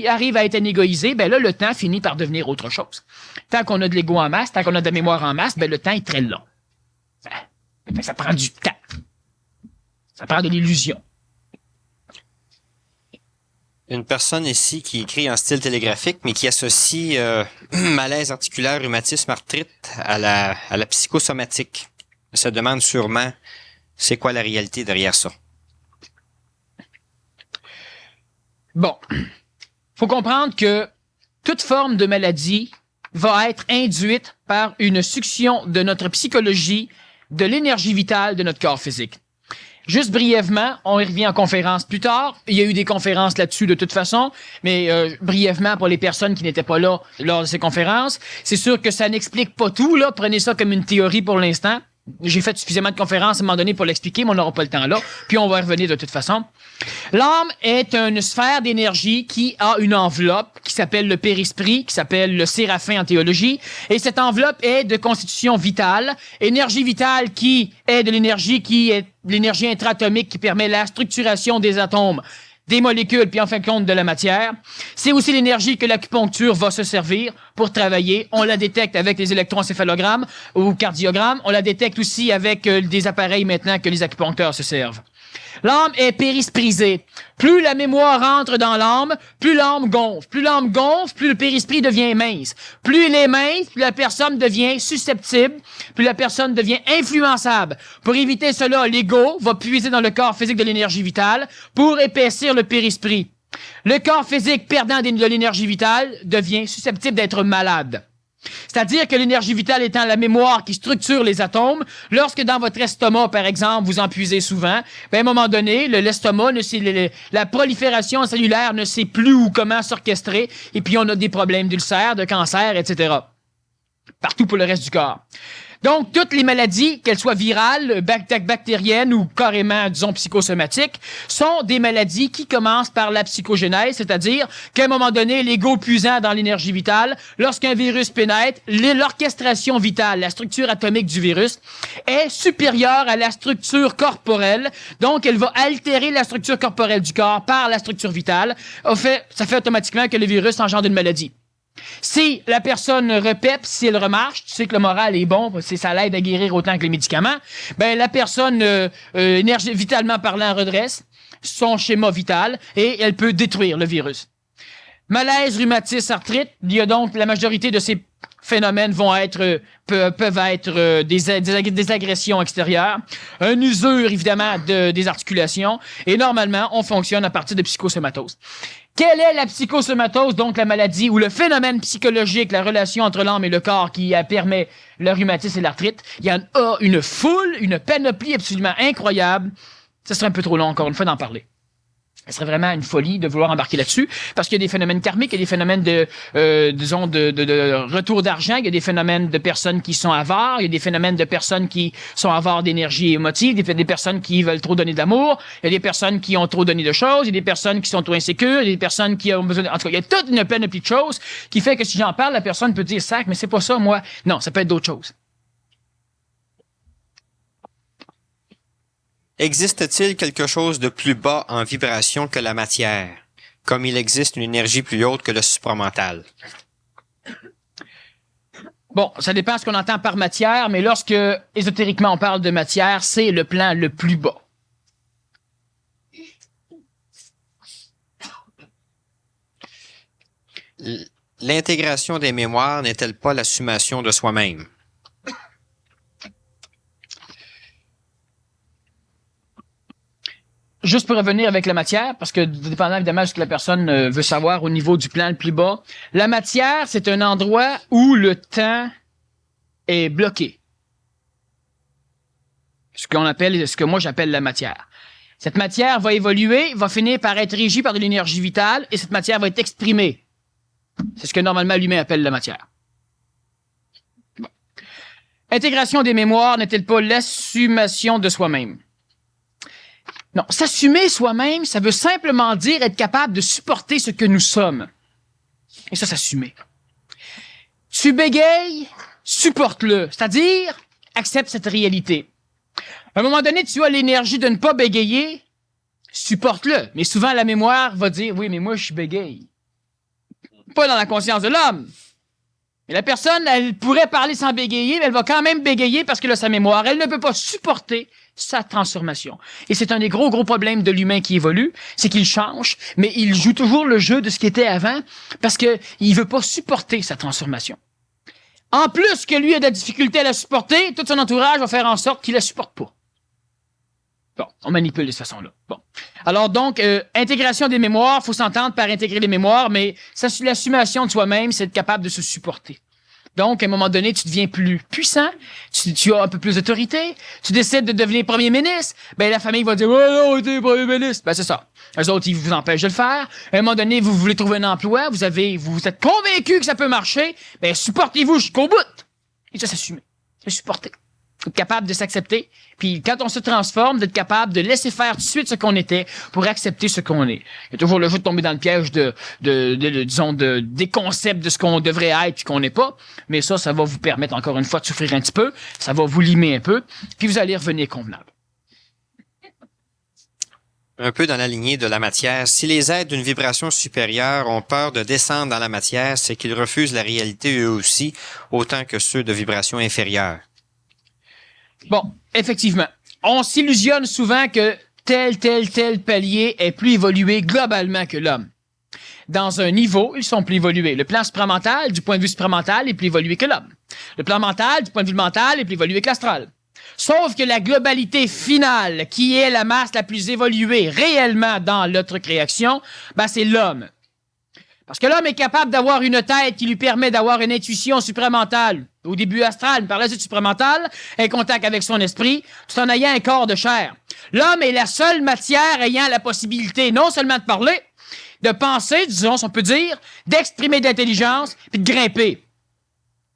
arrive à être anégoïsé, ben là, le temps finit par devenir autre chose. Tant qu'on a de l'ego en masse, tant qu'on a de la mémoire en masse, ben, le temps est très long. Ça prend du temps. Ça prend de l'illusion. Une personne ici qui écrit en style télégraphique, mais qui associe malaise articulaire, rhumatisme, arthrite à la psychosomatique. Elle se demande sûrement c'est quoi la réalité derrière ça. Bon, faut comprendre que toute forme de maladie va être induite par une succion de notre psychologie, de l'énergie vitale de notre corps physique. Juste brièvement, on y revient en conférence plus tard. Il y a eu des conférences là-dessus de toute façon, mais brièvement pour les personnes qui n'étaient pas là lors de ces conférences, c'est sûr que ça n'explique pas tout, là. Prenez ça comme une théorie pour l'instant. J'ai fait suffisamment de conférences à un moment donné pour l'expliquer, mais on n'aura pas le temps là. Puis on va y revenir de toute façon. L'âme est une sphère d'énergie qui a une enveloppe qui s'appelle le périsprit, qui s'appelle le séraphin en théologie. Et cette enveloppe est de constitution vitale. Énergie vitale qui est de l'énergie intraatomique qui permet la structuration des atomes, des molécules, puis en fin de compte de la matière. C'est aussi l'énergie que l'acupuncture va se servir pour travailler. On la détecte avec les électroencéphalogrammes ou cardiogrammes. On la détecte aussi avec des appareils maintenant que les acupuncteurs se servent. L'âme est périsprisée. Plus la mémoire entre dans l'âme, plus l'âme gonfle. Plus l'âme gonfle, plus le périsprit devient mince. Plus il est mince, plus la personne devient susceptible, plus la personne devient influençable. Pour éviter cela, l'ego va puiser dans le corps physique de l'énergie vitale pour épaissir le périsprit. Le corps physique perdant de l'énergie vitale devient susceptible d'être malade. C'est-à-dire que l'énergie vitale étant la mémoire qui structure les atomes, lorsque dans votre estomac, par exemple, vous en puisez souvent, ben à un moment donné, l'estomac, la prolifération cellulaire ne sait plus où comment s'orchestrer, et puis on a des problèmes d'ulcères, de cancer, etc. Partout pour le reste du corps. Donc, toutes les maladies, qu'elles soient virales, bactériennes ou carrément, disons, psychosomatiques, sont des maladies qui commencent par la psychogénèse, c'est-à-dire qu'à un moment donné, l'ego puisant dans l'énergie vitale, lorsqu'un virus pénètre, l'orchestration vitale, la structure atomique du virus, est supérieure à la structure corporelle. Donc, elle va altérer la structure corporelle du corps par la structure vitale. Ça fait automatiquement que le virus engendre une maladie. Si la personne répète, si elle remarche, tu sais que le moral est bon, ça l'aide à guérir autant que les médicaments, ben la personne, vitalement parlant, redresse son schéma vital et elle peut détruire le virus. Malaise, rhumatisme, arthrite, il y a donc la majorité de ces phénomènes peuvent être des agressions extérieures, une usure évidemment des articulations et normalement on fonctionne à partir de psychosomatose. Quelle est la psychosomatose, donc la maladie ou le phénomène psychologique, la relation entre l'âme et le corps qui permet le rhumatisme et l'arthrite? Il y en a une foule, une panoplie absolument incroyable. Ce serait un peu trop long encore une fois d'en parler. Ce serait vraiment une folie de vouloir embarquer là-dessus, parce qu'il y a des phénomènes karmiques, il y a des phénomènes de retour d'argent, il y a des phénomènes de personnes qui sont avares, il y a des phénomènes de personnes qui sont avares d'énergie émotive, des personnes qui veulent trop donner d'amour, il y a des personnes qui ont trop donné de choses, il y a des personnes qui sont trop insécures, il y a des personnes qui ont besoin en tout cas, il y a toute une panoplie de choses qui fait que si j'en parle, la personne peut dire sac, mais c'est pas ça, moi. Non, ça peut être d'autres choses. Existe-t-il quelque chose de plus bas en vibration que la matière, comme il existe une énergie plus haute que le supramental? Bon, ça dépend de ce qu'on entend par matière, mais lorsque, ésotériquement, on parle de matière, c'est le plan le plus bas. L'intégration des mémoires n'est-elle pas l'assumation de soi-même? Juste pour revenir avec la matière, parce que dépendant évidemment de ce que la personne veut savoir au niveau du plan le plus bas, la matière, c'est un endroit où le temps est bloqué. Ce que moi j'appelle la matière. Cette matière va évoluer, va finir par être régie par de l'énergie vitale, et cette matière va être exprimée. C'est ce que normalement l'humain appelle la matière. Bon. Intégration des mémoires n'est-elle pas l'assumation de soi-même? Non, s'assumer soi-même, ça veut simplement dire être capable de supporter ce que nous sommes. Et ça, s'assumer. Tu bégayes, supporte-le. C'est-à-dire, accepte cette réalité. À un moment donné, tu as l'énergie de ne pas bégayer, supporte-le. Mais souvent, la mémoire va dire, oui, mais moi, je bégaye. Pas dans la conscience de l'homme. Mais la personne, elle pourrait parler sans bégayer, mais elle va quand même bégayer parce que là, sa mémoire, elle ne peut pas supporter sa transformation. Et c'est un des gros problèmes de l'humain qui évolue, c'est qu'il change, mais il joue toujours le jeu de ce qui était avant parce que il veut pas supporter sa transformation. En plus que lui a de la difficulté à la supporter, tout son entourage va faire en sorte qu'il la supporte pas. Bon, on manipule de cette façon-là. Bon. Alors donc, intégration des mémoires, faut s'entendre par intégrer les mémoires, mais l'assumation de soi-même, c'est être capable de se supporter. Donc, à un moment donné, tu deviens plus puissant, tu as un peu plus d'autorité, tu décides de devenir premier ministre, ben la famille va dire « Ouais, non, t'es premier ministre ». Ben c'est ça. Eux autres, ils vous empêchent de le faire. À un moment donné, vous voulez trouver un emploi, vous êtes convaincu que ça peut marcher, ben supportez-vous jusqu'au bout. Et ça, s'assumer. C'est supporter. Être capable de s'accepter. Puis quand on se transforme, d'être capable de laisser faire tout de suite ce qu'on était pour accepter ce qu'on est. Il y a toujours le jeu de tomber dans le piège des concepts de ce qu'on devrait être puis qu'on n'est pas. Mais ça va vous permettre encore une fois de souffrir un petit peu. Ça va vous limer un peu. Puis vous allez revenir convenable. Un peu dans la lignée de la matière, si les êtres d'une vibration supérieure ont peur de descendre dans la matière, c'est qu'ils refusent la réalité eux aussi, autant que ceux de vibration inférieure. Bon, effectivement. On s'illusionne souvent que tel palier est plus évolué globalement que l'homme. Dans un niveau, ils sont plus évolués. Le plan supramental, du point de vue supramental, est plus évolué que l'homme. Le plan mental, du point de vue mental, est plus évolué que l'astral. Sauf que la globalité finale, qui est la masse la plus évoluée réellement dans notre création, ben c'est l'homme. Parce que l'homme est capable d'avoir une tête qui lui permet d'avoir une intuition supramentale, au début astral, par la suite supramentale, un contact avec son esprit, tout en ayant un corps de chair. L'homme est la seule matière ayant la possibilité non seulement de parler, de penser, disons, on peut dire, d'exprimer de l'intelligence, puis de grimper.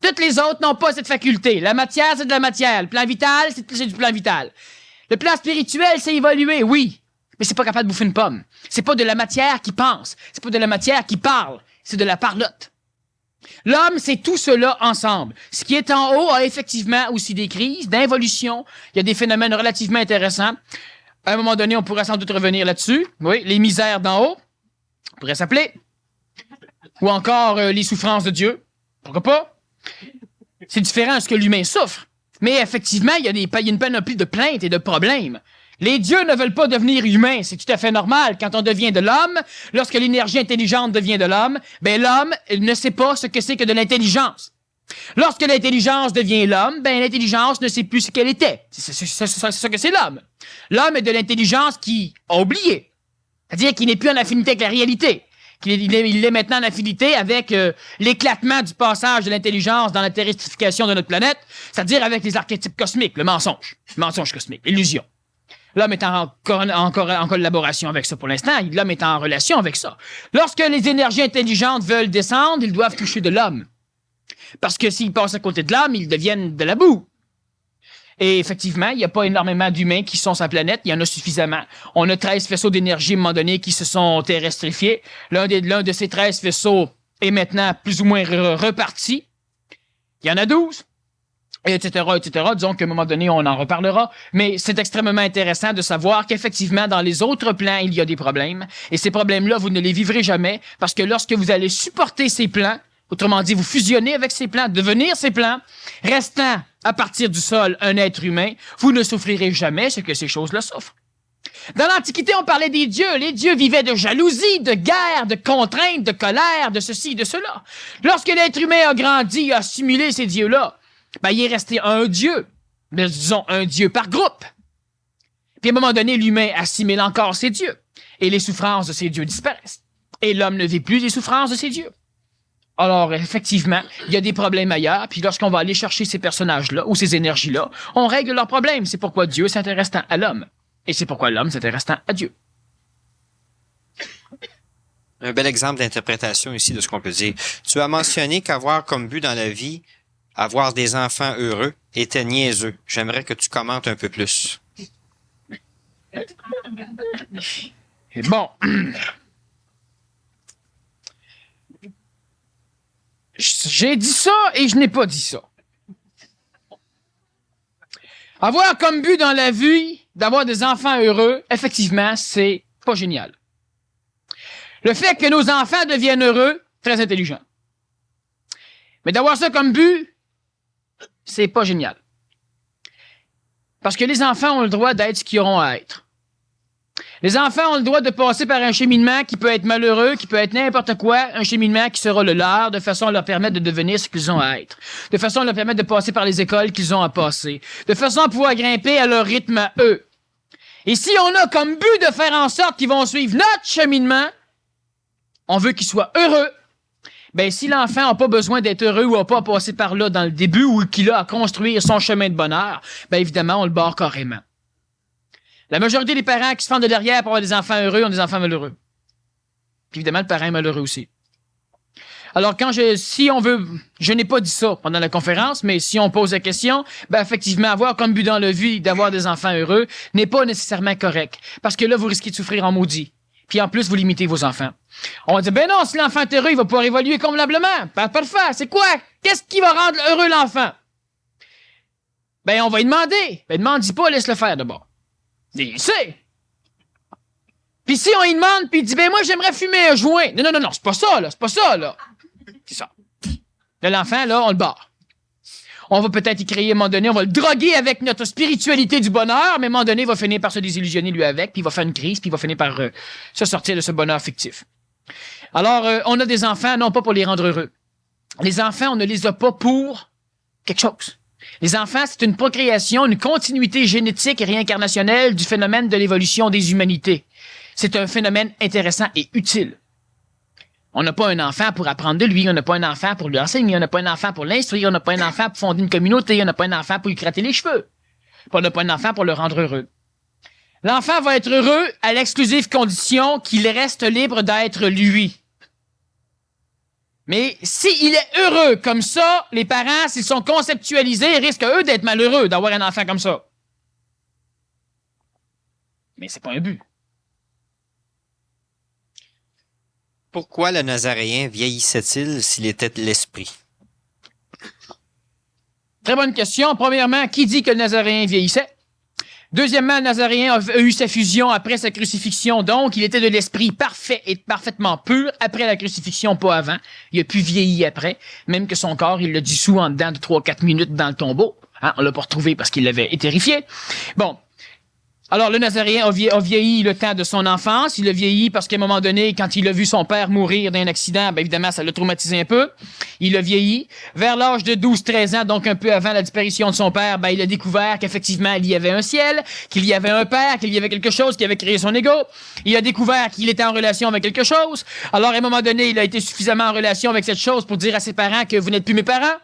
Toutes les autres n'ont pas cette faculté. La matière, c'est de la matière. Le plan vital, c'est du plan vital. Le plan spirituel, c'est évoluer, oui. Mais c'est pas capable de bouffer une pomme. C'est pas de la matière qui pense. C'est pas de la matière qui parle. C'est de la parlotte. L'homme, c'est tout cela ensemble. Ce qui est en haut a effectivement aussi des crises, d'involution. Il y a des phénomènes relativement intéressants. À un moment donné, on pourrait sans doute revenir là-dessus. Oui, les misères d'en haut, on pourrait s'appeler. Ou encore les souffrances de Dieu. Pourquoi pas? C'est différent de ce que l'humain souffre. Mais effectivement, il y a une panoplie de plaintes et de problèmes. Les dieux ne veulent pas devenir humains. C'est tout à fait normal. Quand on devient de l'homme, lorsque l'énergie intelligente devient de l'homme, ben l'homme ne sait pas ce que c'est que de l'intelligence. Lorsque l'intelligence devient l'homme, ben l'intelligence ne sait plus ce qu'elle était. C'est ça que c'est l'homme. L'homme est de l'intelligence qui a oublié. C'est-à-dire qu'il n'est plus en affinité avec la réalité. Il est maintenant en affinité avec l'éclatement du passage de l'intelligence dans la terrestrification de notre planète, c'est-à-dire avec les archétypes cosmiques, le mensonge cosmique, l'illusion. L'homme est encore en collaboration avec ça pour l'instant. L'homme est en relation avec ça. Lorsque les énergies intelligentes veulent descendre, ils doivent toucher de l'homme. Parce que s'ils passent à côté de l'homme, ils deviennent de la boue. Et effectivement, il n'y a pas énormément d'humains qui sont sur la planète. Il y en a suffisamment. On a 13 faisceaux d'énergie à un moment donné qui se sont terrestrifiés. L'un de ces 13 faisceaux est maintenant plus ou moins reparti. Il y en a 12. Etc. Disons qu'à un moment donné, on en reparlera. Mais c'est extrêmement intéressant de savoir qu'effectivement, dans les autres plans, il y a des problèmes. Et ces problèmes-là, vous ne les vivrez jamais parce que lorsque vous allez supporter ces plans, autrement dit, vous fusionnez avec ces plans, devenir ces plans, restant à partir du sol un être humain, vous ne souffrirez jamais ce que ces choses-là souffrent. Dans l'Antiquité, on parlait des dieux. Les dieux vivaient de jalousie, de guerre, de contraintes, de colère, de ceci, de cela. Lorsque l'être humain a grandi, a assimilé ces dieux-là, ben, il est resté un dieu. Mais disons, un dieu par groupe. Puis à un moment donné, l'humain assimile encore ses dieux. Et les souffrances de ces dieux disparaissent. Et l'homme ne vit plus des souffrances de ces dieux. Alors, effectivement, il y a des problèmes ailleurs, puis lorsqu'on va aller chercher ces personnages-là, ou ces énergies-là, on règle leurs problèmes. C'est pourquoi Dieu s'intéresse tant à l'homme. Et c'est pourquoi l'homme s'intéresse tant à Dieu. Un bel exemple d'interprétation ici de ce qu'on peut dire. Tu as mentionné qu'avoir comme but dans la vie, avoir des enfants heureux, était niaiseux. J'aimerais que tu commentes un peu plus. Bon. J'ai dit ça et je n'ai pas dit ça. Avoir comme but dans la vie d'avoir des enfants heureux, effectivement, c'est pas génial. Le fait que nos enfants deviennent heureux, très intelligent. Mais d'avoir ça comme but, c'est pas génial. Parce que les enfants ont le droit d'être ce qu'ils auront à être. Les enfants ont le droit de passer par un cheminement qui peut être malheureux, qui peut être n'importe quoi, un cheminement qui sera le leur, de façon à leur permettre de devenir ce qu'ils ont à être. De façon à leur permettre de passer par les écoles qu'ils ont à passer. De façon à pouvoir grimper à leur rythme à eux. Et si on a comme but de faire en sorte qu'ils vont suivre notre cheminement, on veut qu'ils soient heureux. Ben, si l'enfant n'a pas besoin d'être heureux ou n'a pas à passer par là dans le début ou qu'il a à construire son chemin de bonheur, ben, évidemment, on le barre carrément. La majorité des parents qui se fendent de derrière pour avoir des enfants heureux ont des enfants malheureux. Puis évidemment, le parent est malheureux aussi. Alors, si on veut, je n'ai pas dit ça pendant la conférence, mais si on pose la question, ben, effectivement, avoir comme but dans la vie d'avoir des enfants heureux n'est pas nécessairement correct. Parce que là, vous risquez de souffrir en maudit. Puis en plus, vous limitez vos enfants. On va dire, ben non, si l'enfant est heureux, il va pouvoir évoluer convenablement. Parfait. C'est quoi? Qu'est-ce qui va rendre heureux l'enfant? Ben, on va lui demander. Ben, demande-y pas, laisse-le faire d'abord. Il sait. Puis si on lui demande, puis il dit, ben moi, j'aimerais fumer un joint. Non, c'est pas ça, là. C'est ça. Là, l'enfant, là, on le barre. On va peut-être y créer, à un moment donné, on va le droguer avec notre spiritualité du bonheur, mais à un moment donné, il va finir par se désillusionner lui avec, puis il va faire une crise, puis il va finir par se sortir de ce bonheur fictif. Alors, on a des enfants, non pas pour les rendre heureux. Les enfants, on ne les a pas pour quelque chose. Les enfants, c'est une procréation, une continuité génétique et réincarnationnelle du phénomène de l'évolution des humanités. C'est un phénomène intéressant et utile. On n'a pas un enfant pour apprendre de lui, on n'a pas un enfant pour lui enseigner, on n'a pas un enfant pour l'instruire, on n'a pas un enfant pour fonder une communauté, on n'a pas un enfant pour lui gratter les cheveux. Puis on n'a pas un enfant pour le rendre heureux. L'enfant va être heureux à l'exclusive condition qu'il reste libre d'être lui. Mais s'il est heureux comme ça, les parents, s'ils sont conceptualisés, risquent eux d'être malheureux d'avoir un enfant comme ça. Mais c'est pas un but. Pourquoi le Nazaréen vieillissait-il s'il était de l'esprit? Très bonne question. Premièrement, qui dit que le Nazaréen vieillissait? Deuxièmement, le Nazaréen a eu sa fusion après sa crucifixion, donc il était de l'esprit parfait et parfaitement pur après la crucifixion, pas avant. Il a pu vieillir après, même que son corps, il l'a dissous en dedans de 3-4 minutes dans le tombeau. Hein, on l'a pas retrouvé parce qu'il l'avait étérifié. Bon. Alors, le Nazaréen a vieilli le temps de son enfance. Il a vieilli parce qu'à un moment donné, quand il a vu son père mourir d'un accident, ben évidemment, ça l'a traumatisé un peu. Il a vieilli. Vers l'âge de 12-13 ans, donc un peu avant la disparition de son père, ben il a découvert qu'effectivement, il y avait un ciel, qu'il y avait un père, qu'il y avait quelque chose qui avait créé son ego. Il a découvert qu'il était en relation avec quelque chose. Alors, à un moment donné, il a été suffisamment en relation avec cette chose pour dire à ses parents que vous n'êtes plus mes parents.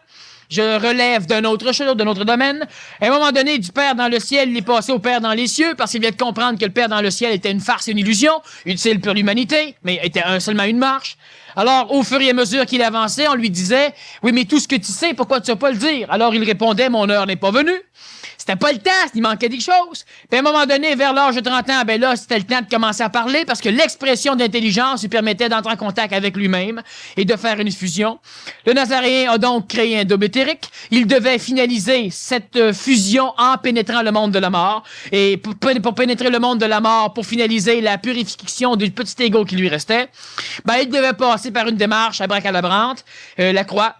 Je relève d'un autre chose, d'un autre domaine. À un moment donné, du Père dans le ciel, il est passé au Père dans les cieux parce qu'il vient de comprendre que le Père dans le ciel était une farce et une illusion, utile pour l'humanité, mais était seulement une marche. Alors, au fur et à mesure qu'il avançait, on lui disait, « Oui, mais tout ce que tu sais, pourquoi tu ne vas pas le dire? » Alors, il répondait, « Mon heure n'est pas venue. » C'était pas le temps, il manquait des choses. Puis à un moment donné, vers l'âge de 30 ans, ben là, c'était le temps de commencer à parler parce que l'expression d'intelligence lui permettait d'entrer en contact avec lui-même et de faire une fusion. Le Nazaréen a donc créé un dôme éthérique. Il devait finaliser cette fusion en pénétrant le monde de la mort. Et pour pénétrer le monde de la mort, pour finaliser la purification du petit égo qui lui restait, ben il devait passer par une démarche abracadabrante, la croix.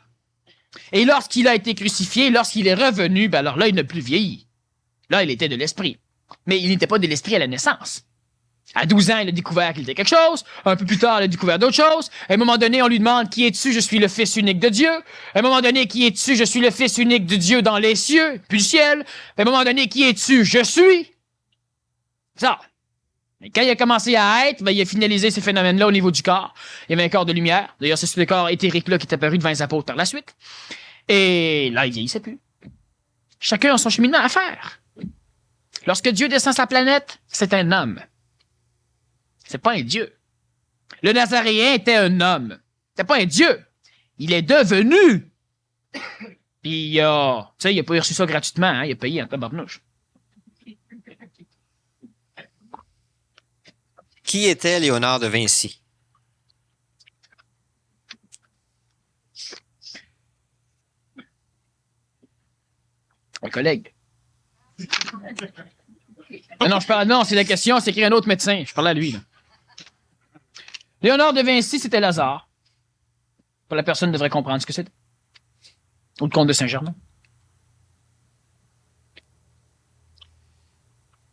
Et lorsqu'il a été crucifié, lorsqu'il est revenu, ben alors là, il n'a plus vieilli. Là, il était de l'esprit. Mais il n'était pas de l'esprit à la naissance. À 12 ans, il a découvert qu'il était quelque chose. Un peu plus tard, il a découvert d'autres choses. À un moment donné, on lui demande, qui es-tu? Je suis le Fils unique de Dieu. À un moment donné, qui es-tu? Je suis le Fils unique de Dieu dans les cieux, puis le ciel. À un moment donné, qui es-tu? Je suis. Ça. Mais quand il a commencé à être, ben, il a finalisé ces phénomènes-là au niveau du corps. Il y avait un corps de lumière. D'ailleurs, c'est ce corps éthérique-là qui est apparu devant les apôtres par la suite. Et là, il vieillissait plus. Chacun a son cheminement à faire. Lorsque Dieu descend sa planète, c'est un homme. C'est pas un dieu. Le Nazaréen était un homme. C'est pas un dieu. Il est devenu. Puis, tu sais, il a pas reçu ça gratuitement, hein, il a payé en tabarnouche. Qui était Léonard de Vinci? Un collègue. Non, c'est la question, c'est écrit un autre médecin. Je parlais à lui, là. Léonard de Vinci, c'était Lazare. La personne devrait comprendre ce que c'est. Ou le comte de Saint-Germain.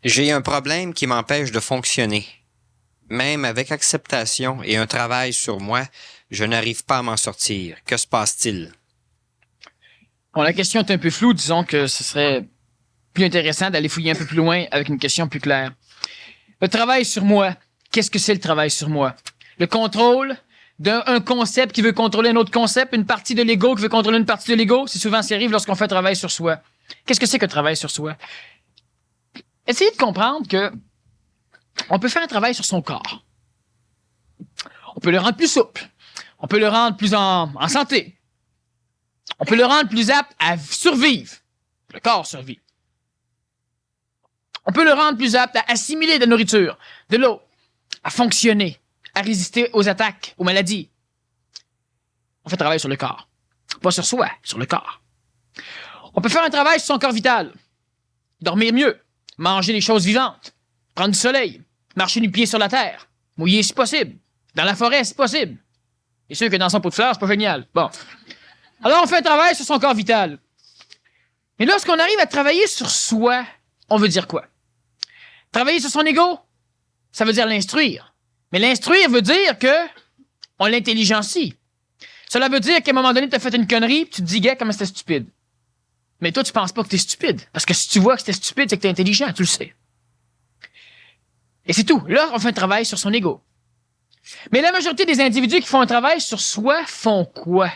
J'ai un problème qui m'empêche de fonctionner. Même avec acceptation et un travail sur moi, je n'arrive pas à m'en sortir. Que se passe-t-il? Bon, la question est un peu floue. Disons que ce serait plus intéressant d'aller fouiller un peu plus loin avec une question plus claire. Le travail sur moi. Qu'est-ce que c'est le travail sur moi? Le contrôle d'un concept qui veut contrôler un autre concept, une partie de l'ego qui veut contrôler une partie de l'ego. C'est souvent ce qui arrive lorsqu'on fait un travail sur soi. Qu'est-ce que c'est que le travail sur soi? Essayez de comprendre que on peut faire un travail sur son corps. On peut le rendre plus souple. On peut le rendre plus en santé. On peut le rendre plus apte à survivre. Le corps survit. On peut le rendre plus apte à assimiler de la nourriture, de l'eau, à fonctionner, à résister aux attaques, aux maladies. On fait un travail sur le corps. Pas sur soi, sur le corps. On peut faire un travail sur son corps vital. Dormir mieux, manger des choses vivantes, prendre du soleil, marcher du pied sur la terre, mouiller si possible, dans la forêt si possible. C'est sûr que dans son pot de fleurs, c'est pas génial. Bon. Alors, on fait un travail sur son corps vital. Mais lorsqu'on arrive à travailler sur soi, on veut dire quoi? Travailler sur son ego, ça veut dire l'instruire. Mais l'instruire veut dire que on l'intelligencie. Cela veut dire qu'à un moment donné, tu as fait une connerie, puis tu te dis, gars, comment c'était stupide. Mais toi, tu penses pas que t'es stupide. Parce que si tu vois que c'était stupide, c'est que t'es intelligent, tu le sais. Et c'est tout. Là, on fait un travail sur son ego. Mais la majorité des individus qui font un travail sur soi font quoi?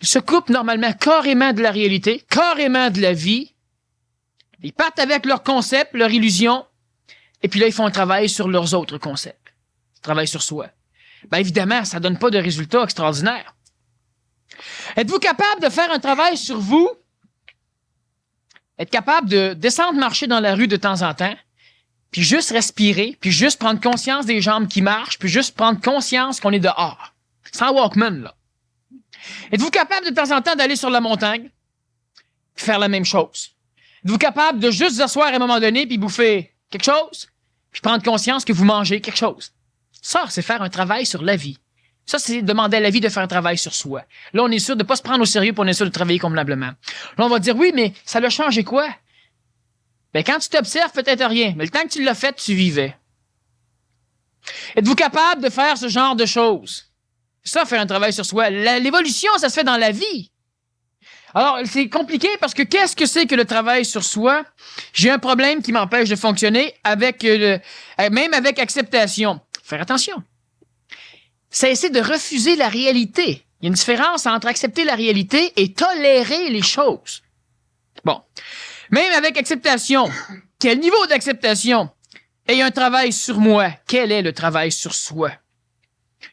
Ils se coupent normalement carrément de la réalité, carrément de la vie. Ils partent avec leurs concepts, leurs illusions, et puis là, ils font un travail sur leurs autres concepts. Ils travaillent sur soi. ben évidemment, ça donne pas de résultats extraordinaires. Êtes-vous capable de faire un travail sur vous? Être capable de descendre marcher dans la rue de temps en temps, puis juste respirer, puis juste prendre conscience des jambes qui marchent, puis juste prendre conscience qu'on est dehors. Sans Walkman, là. Êtes-vous capable de temps en temps d'aller sur la montagne, puis faire la même chose? Êtes-vous capable de juste vous asseoir à un moment donné, puis bouffer quelque chose, puis prendre conscience que vous mangez quelque chose? Ça, c'est faire un travail sur la vie. Ça, c'est demander à la vie de faire un travail sur soi. Là, on est sûr de pas se prendre au sérieux, puis on est sûr de travailler convenablement. Là, on va dire, oui, mais ça l'a changé quoi? Ben, quand tu t'observes, peut-être rien. Mais le temps que tu l'as fait, tu vivais. Êtes-vous capable de faire ce genre de choses? Ça, faire un travail sur soi. L'évolution, ça se fait dans la vie. Alors, c'est compliqué parce que qu'est-ce que c'est que le travail sur soi? J'ai un problème qui m'empêche de fonctionner avec même avec acceptation. Faire attention. Cesser de refuser la réalité. Il y a une différence entre accepter la réalité et tolérer les choses. Bon. Même avec acceptation, quel niveau d'acceptation? Ayez un travail sur moi. Quel est le travail sur soi?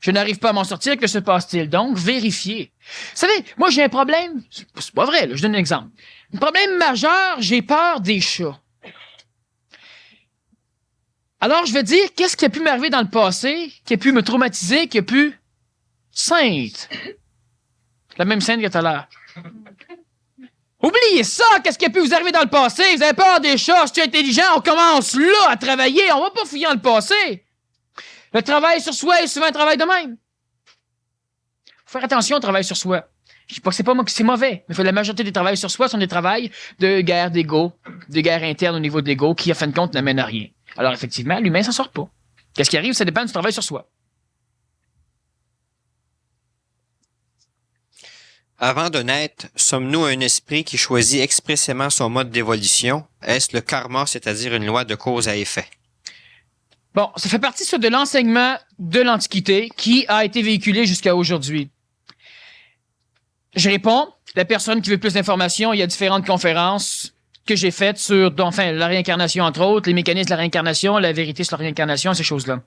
Je n'arrive pas à m'en sortir, que se passe-t-il? Donc, vérifiez. Vous savez, moi j'ai un problème, c'est pas vrai, là, je donne un exemple. Un problème majeur, j'ai peur des chats. Alors, je vais dire, qu'est-ce qui a pu m'arriver dans le passé, qui a pu me traumatiser, qui a pu... Sainte. La même scène que tout à l'heure. Oubliez ça! Qu'est-ce qui a pu vous arriver dans le passé? Vous avez peur des chats, c'est intelligent, on commence là à travailler, on va pas fouiller dans le passé. Le travail sur soi est souvent un travail de même. Faut faire attention au travail sur soi. Je dis pas que c'est pas moi que c'est mauvais, mais la majorité des travails sur soi sont des travails de guerre d'ego, de guerre interne au niveau de l'ego, qui, à fin de compte, n'amènent à rien. Alors, effectivement, l'humain s'en sort pas. Qu'est-ce qui arrive? Ça dépend du travail sur soi. Avant de naître, sommes-nous un esprit qui choisit expressément son mode d'évolution? Est-ce le karma, c'est-à-dire une loi de cause à effet? Bon, ça fait partie de l'enseignement de l'Antiquité qui a été véhiculé jusqu'à aujourd'hui. Je réponds. La personne qui veut plus d'informations, il y a différentes conférences que j'ai faites sur, enfin, la réincarnation, entre autres, les mécanismes de la réincarnation, la vérité sur la réincarnation, ces choses-là.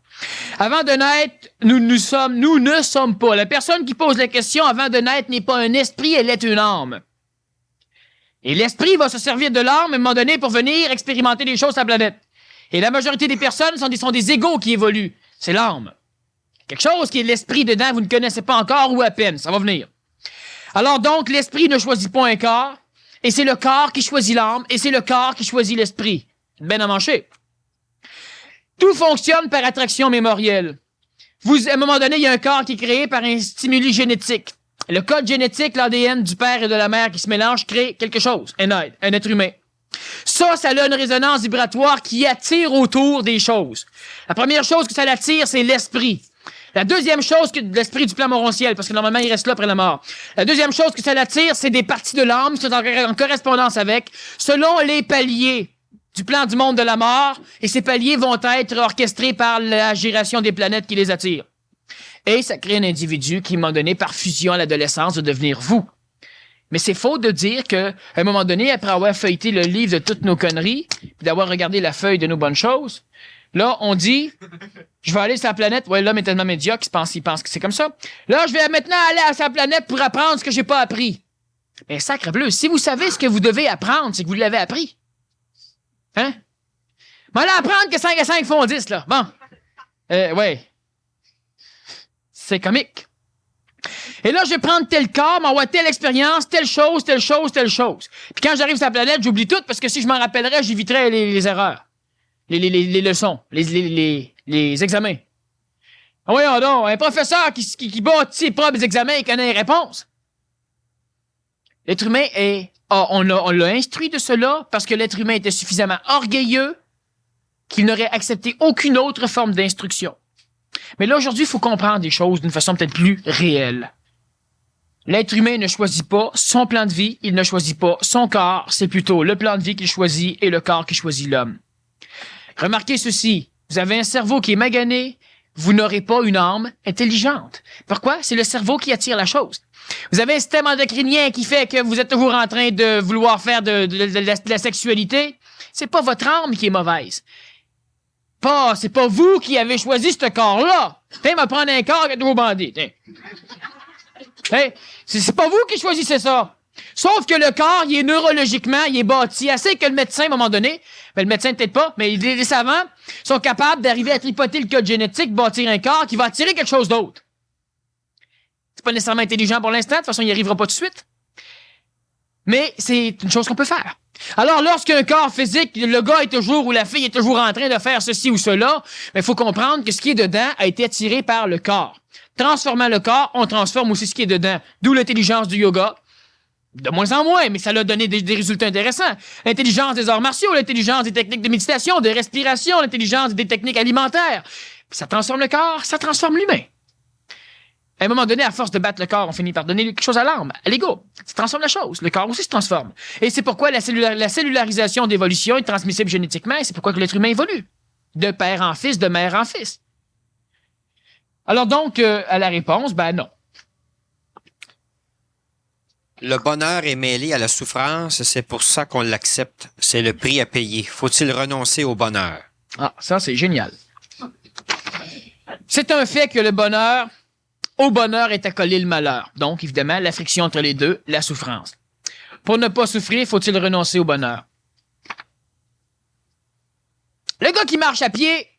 Avant de naître, nous ne sommes pas. La personne qui pose la question avant de naître n'est pas un esprit, elle est une âme. Et l'esprit va se servir de l'âme à un moment donné pour venir expérimenter des choses sur la planète. Et la majorité des personnes sont des égos qui évoluent. C'est l'âme. Quelque chose qui est l'esprit dedans, vous ne connaissez pas encore ou à peine. Ça va venir. Alors donc, l'esprit ne choisit pas un corps, et c'est le corps qui choisit l'âme, et c'est le corps qui choisit l'esprit. Ben à manger. Tout fonctionne par attraction mémorielle. À un moment donné, il y a un corps qui est créé par un stimuli génétique. Le code génétique, l'ADN du père et de la mère qui se mélange, crée quelque chose, un être humain. Ça a une résonance vibratoire qui attire autour des choses. La première chose que ça l'attire, c'est l'esprit. La deuxième chose que l'esprit du plan morontiel, parce que normalement, il reste là après la mort. La deuxième chose que ça l'attire, c'est des parties de l'âme qui sont en correspondance avec, selon les paliers du plan du monde de la mort, et ces paliers vont être orchestrés par la giration des planètes qui les attirent. Et ça crée un individu qui, à un moment donné, par fusion à l'adolescence, va devenir vous. Mais c'est faux de dire que, à un moment donné, après avoir feuilleté le livre de toutes nos conneries, puis d'avoir regardé la feuille de nos bonnes choses, là, on dit, je vais aller sur la planète. Ouais, l'homme est tellement médiocre qu'il pense que c'est comme ça. Là, je vais maintenant aller à sa planète pour apprendre ce que j'ai pas appris. Mais sacre bleu, si vous savez ce que vous devez apprendre, c'est que vous l'avez appris. Hein? Mais allez apprendre que 5 à 5 font 10, là. Bon. Ouais. C'est comique. Et là, je vais prendre tel corps, m'envoyer telle expérience, telle chose. Puis quand j'arrive sur la planète, j'oublie tout parce que si je m'en rappellerais, j'éviterais les erreurs. Les leçons, les examens. Voyons donc, un professeur qui bâtit ses propres examens et connaît les réponses. L'être humain on l'a instruit de cela parce que l'être humain était suffisamment orgueilleux qu'il n'aurait accepté aucune autre forme d'instruction. Mais là, aujourd'hui, il faut comprendre des choses d'une façon peut-être plus réelle. L'être humain ne choisit pas son plan de vie, il ne choisit pas son corps, c'est plutôt le plan de vie qu'il choisit et le corps qui choisit l'homme. Remarquez ceci, vous avez un cerveau qui est magané, vous n'aurez pas une âme intelligente. Pourquoi? C'est le cerveau qui attire la chose. Vous avez un système endocrinien qui fait que vous êtes toujours en train de vouloir faire de la sexualité. C'est pas votre âme qui est mauvaise. c'est pas vous qui avez choisi ce corps-là. Tiens, va prendre un corps avec de vos bandits. Tiens. Hey, c'est pas vous qui choisissez ça. Sauf que le corps, il est neurologiquement, il est bâti assez que le médecin, à un moment donné, ben le médecin peut-être pas, mais les savants sont capables d'arriver à tripoter le code génétique, bâtir un corps qui va attirer quelque chose d'autre. C'est pas nécessairement intelligent pour l'instant, de toute façon, il n'y arrivera pas tout de suite. Mais c'est une chose qu'on peut faire. Alors, lorsqu'un corps physique, le gars est toujours ou la fille est toujours en train de faire ceci ou cela, il faut comprendre que ce qui est dedans a été attiré par le corps. Transformant le corps, on transforme aussi ce qui est dedans. D'où l'intelligence du yoga. De moins en moins, mais ça l'a donné des résultats intéressants. L'intelligence des arts martiaux, l'intelligence des techniques de méditation, de respiration, l'intelligence des techniques alimentaires. Puis ça transforme le corps, ça transforme l'humain. À un moment donné, à force de battre le corps, on finit par donner quelque chose à l'âme, à l'ego. Ça transforme la chose. Le corps aussi se transforme. Et c'est pourquoi la cellularisation d'évolution est transmissible génétiquement, et c'est pourquoi que l'être humain évolue. De père en fils, de mère en fils. Alors donc, à la réponse, ben non. Le bonheur est mêlé à la souffrance, c'est pour ça qu'on l'accepte. C'est le prix à payer. Faut-il renoncer au bonheur? Ah, ça, c'est génial. C'est un fait que au bonheur est accolé le malheur. Donc, évidemment, la friction entre les deux, la souffrance. Pour ne pas souffrir, faut-il renoncer au bonheur? Le gars qui marche à pied,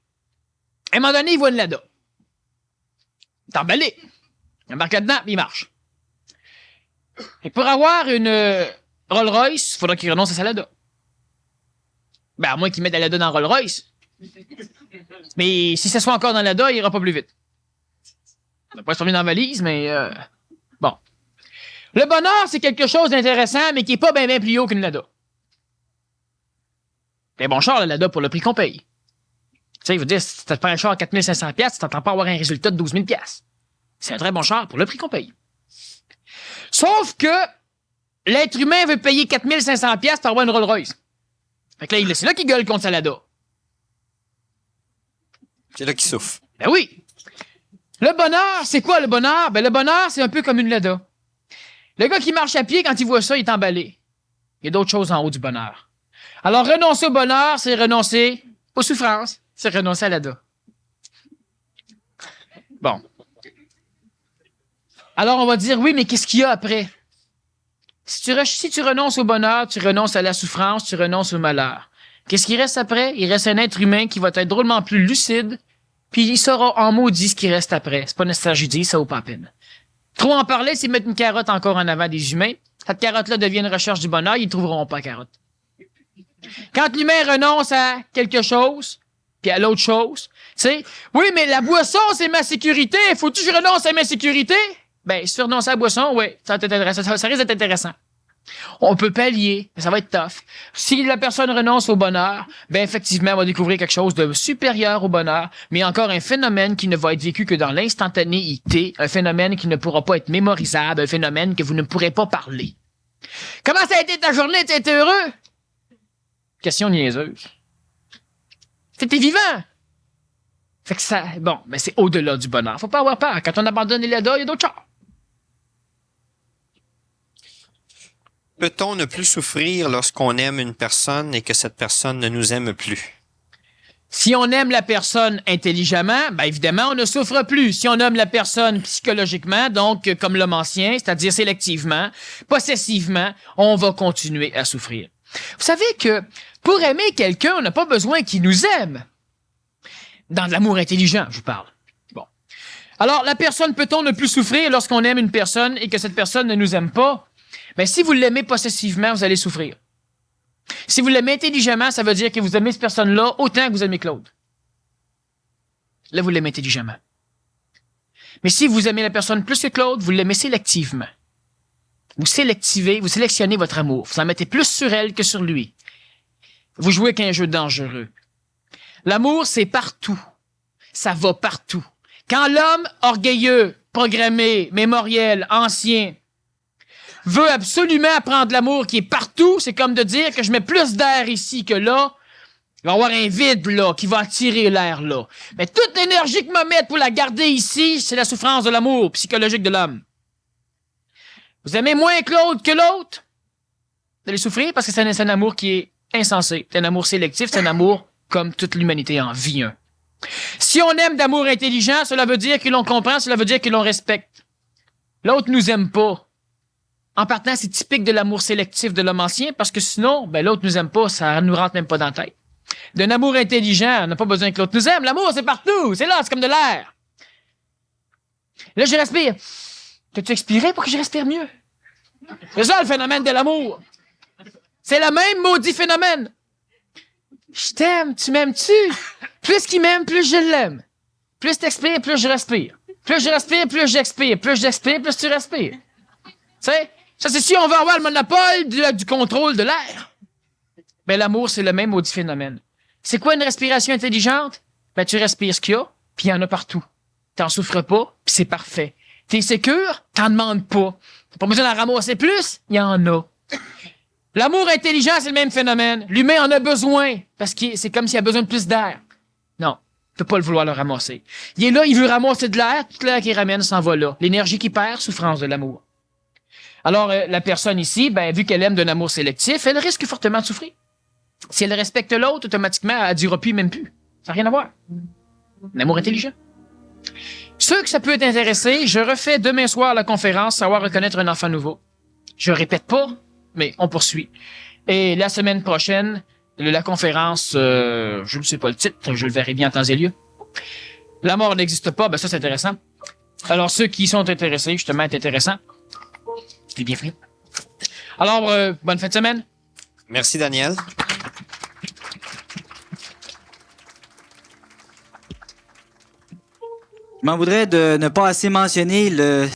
à un moment donné, il voit une Lada. Il est emballé. Il embarque là-dedans, puis il marche. Et pour avoir une Rolls-Royce, il faudra qu'il renonce à sa Lada. Ben, à moins qu'il mette la Lada dans Rolls-Royce. Mais si ça soit encore dans la Lada, il ira pas plus vite. On va pas se remettre dans la valise, mais bon. Le bonheur, c'est quelque chose d'intéressant, mais qui est pas bien plus haut qu'une Lada. C'est un bon char, la Lada, pour le prix qu'on paye. Tu sais, il veut dire, si tu te prends un char à 4 500 $, tu t'entends pas avoir un résultat de 12 000 $. C'est un très bon char pour le prix qu'on paye. Sauf que l'être humain veut payer 4 500 $ pour avoir une Rolls-Royce. Fait que là, c'est là qu'il gueule contre sa Lada. C'est là qu'il souffre. Ben oui. Le bonheur, c'est quoi le bonheur? Ben le bonheur, c'est un peu comme une Lada. Le gars qui marche à pied, quand il voit ça, il est emballé. Il y a d'autres choses en haut du bonheur. Alors, renoncer au bonheur, c'est renoncer aux souffrances. C'est renoncer à Lada. Bon. Alors, on va dire, oui, mais qu'est-ce qu'il y a après? Si tu renonces au bonheur, tu renonces à la souffrance, tu renonces au malheur. Qu'est-ce qui reste après? Il reste un être humain qui va être drôlement plus lucide, puis il saura en maudit ce qui reste après. C'est pas nécessaire, je dis, ça vaut pas la peine. Trop en parler, c'est mettre une carotte encore en avant des humains. Cette carotte-là devient une recherche du bonheur, ils ne trouveront pas la carotte. Quand l'humain renonce à quelque chose, puis à l'autre chose, tu sais, oui, mais la boisson, c'est ma sécurité, faut-tu que je renonce à ma sécurité? Ben, si tu renonces à la boisson, oui, ça risque d'être intéressant. On peut pallier, mais ça va être tough. Si la personne renonce au bonheur, ben effectivement, elle va découvrir quelque chose de supérieur au bonheur, mais encore un phénomène qui ne va être vécu que dans l'instantanéité, un phénomène qui ne pourra pas être mémorisable, un phénomène que vous ne pourrez pas parler. Comment ça a été ta journée? Tu étais heureux? Question niaiseuse. T'étais vivant. Fait que ça, bon, ben c'est au-delà du bonheur. Faut pas avoir peur. Quand on abandonne les Lada, il y a d'autres choses. Peut-on ne plus souffrir lorsqu'on aime une personne et que cette personne ne nous aime plus? Si on aime la personne intelligemment, ben évidemment, on ne souffre plus. Si on aime la personne psychologiquement, donc comme l'homme ancien, c'est-à-dire sélectivement, possessivement, on va continuer à souffrir. Vous savez que pour aimer quelqu'un, on n'a pas besoin qu'il nous aime. Dans de l'amour intelligent, je vous parle. Bon. Alors, la personne, peut-on ne plus souffrir lorsqu'on aime une personne et que cette personne ne nous aime pas? Ben, si vous l'aimez possessivement, vous allez souffrir. Si vous l'aimez intelligemment, ça veut dire que vous aimez cette personne-là autant que vous aimez Claude. Là, vous l'aimez intelligemment. Mais si vous aimez la personne plus que Claude, vous l'aimez sélectivement. Vous sélectionnez votre amour. Vous en mettez plus sur elle que sur lui. Vous jouez qu'un jeu dangereux. L'amour, c'est partout. Ça va partout. Quand l'homme orgueilleux, programmé, mémoriel, ancien, veut absolument apprendre l'amour qui est partout, c'est comme de dire que je mets plus d'air ici que là, il va y avoir un vide là qui va attirer l'air là. Mais toute l'énergie que me mettre pour la garder ici, c'est la souffrance de l'amour psychologique de l'homme. Vous aimez moins Claude que l'autre? Vous allez souffrir parce que c'est un amour qui est insensé. C'est un amour sélectif, c'est un amour comme toute l'humanité en vit un. Si on aime d'amour intelligent, cela veut dire que l'on comprend, cela veut dire que l'on respecte. L'autre nous aime pas. En partant, c'est typique de l'amour sélectif de l'homme ancien, parce que sinon, ben, l'autre nous aime pas, ça nous rentre même pas dans la tête. D'un amour intelligent, on n'a pas besoin que l'autre nous aime. L'amour, c'est partout, c'est là, c'est comme de l'air. Là, je respire. T'as-tu expiré pour que je respire mieux? C'est ça, le phénomène de l'amour. C'est le même maudit phénomène. Je t'aime, tu m'aimes-tu? Plus qu'il m'aime, plus je l'aime. Plus t'expires, plus je respire. Plus je respire, plus j'expire. Plus j'expire, plus tu respires. Tu sais? Ça, c'est si on veut avoir le monopole du contrôle de l'air. Ben, l'amour, c'est le même maudit phénomène. C'est quoi une respiration intelligente? Ben, tu respires ce qu'il y a, puis il y en a partout. T'en souffres pas, puis c'est parfait. T'es sécure? T'en demandes pas. T'as pas besoin d'en ramasser plus? Il y en a. L'amour intelligent, c'est le même phénomène. L'humain en a besoin, parce que c'est comme s'il a besoin de plus d'air. Non, tu peux pas le vouloir le ramasser. Il est là, il veut ramasser de l'air, toute l'air qu'il ramène s'en va là. L'énergie qu'il perd, souffrance de l'amour. Alors, la personne ici, ben, vu qu'elle aime d'un amour sélectif, elle risque fortement de souffrir. Si elle respecte l'autre, automatiquement, elle dira plus, même plus. Ça n'a rien à voir. Un amour intelligent. Ceux que ça peut intéresser, je refais demain soir la conférence Savoir reconnaître un enfant nouveau. Je répète pas, mais on poursuit. Et la semaine prochaine, la conférence, je ne sais pas le titre, je le verrai bien en temps et lieu. La mort n'existe pas, ben ça c'est intéressant. Alors ceux qui sont intéressés, justement, c'est intéressant. C'est bien fait. Alors, bonne fin de semaine. Merci, Daniel. Je m'en voudrais de ne pas assez mentionner le